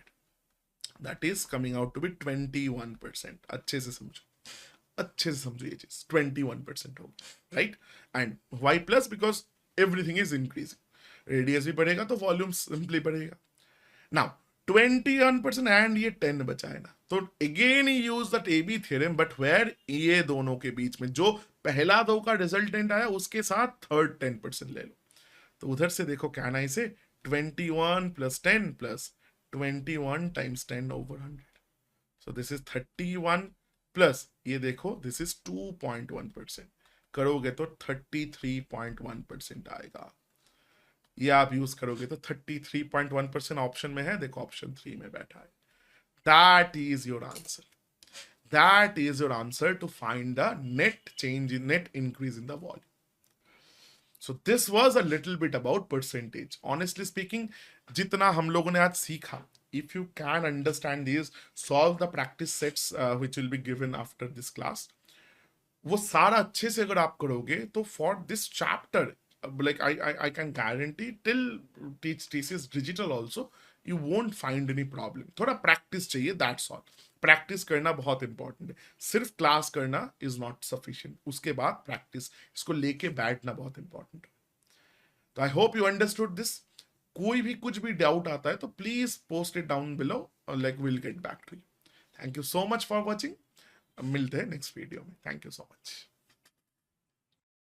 That is coming out to be 21%. अच्छे से समझो, अच्छे से समझो ये चीज, 21% होगा, right. And Y plus, because everything is increasing, radius भी बढ़ेगा तो वॉल्यूम सिंपली बढ़ेगा. नाउ 21% एंड ये 10 बचा है ना, तो again use that AB theorem, but where ये दोनों के बीच में जो पहला 2 का रिजल्टेंट आया उसके साथ थर्ड 10% ले लो. तो उधर से देखो क्या ना, इसे 21 plus 10 plus 21 times 10 over 100. So this is 31 plus ये देखो दिस इज 2.1%. करोगे तो 33.1% आएगा. ये आप यूज करोगे तो 33.1% ऑप्शन में है, देखो ऑप्शन 3 में बैठा है. That is your answer. That is your answer to find the net change in net increase in the volume. So this was a little bit about percentage. Honestly speaking, जितना हम लोगों ने आज सीखा, if you can understand these, solve the practice sets which will be given after this class, वो सारा अच्छे से अगर आप करोगे तो for this chapter, like I can guarantee till thesis digital also you won't find any problem. थोड़ा practice चाहिए, दैट्स ऑल. प्रैक्टिस करना बहुत इंपॉर्टेंट है, सिर्फ क्लास करना इज नॉट सफिशिएंट, उसके बाद प्रैक्टिस, इसको लेके बैठना बहुत इंपॉर्टेंट है. तो I hope you understood this. कोई भी कुछ भी डाउट आता है तो please post it down below, like will get back to you. Thank you so much for watching. मिलते हैं नेक्स्ट वीडियो में. Thank you so much.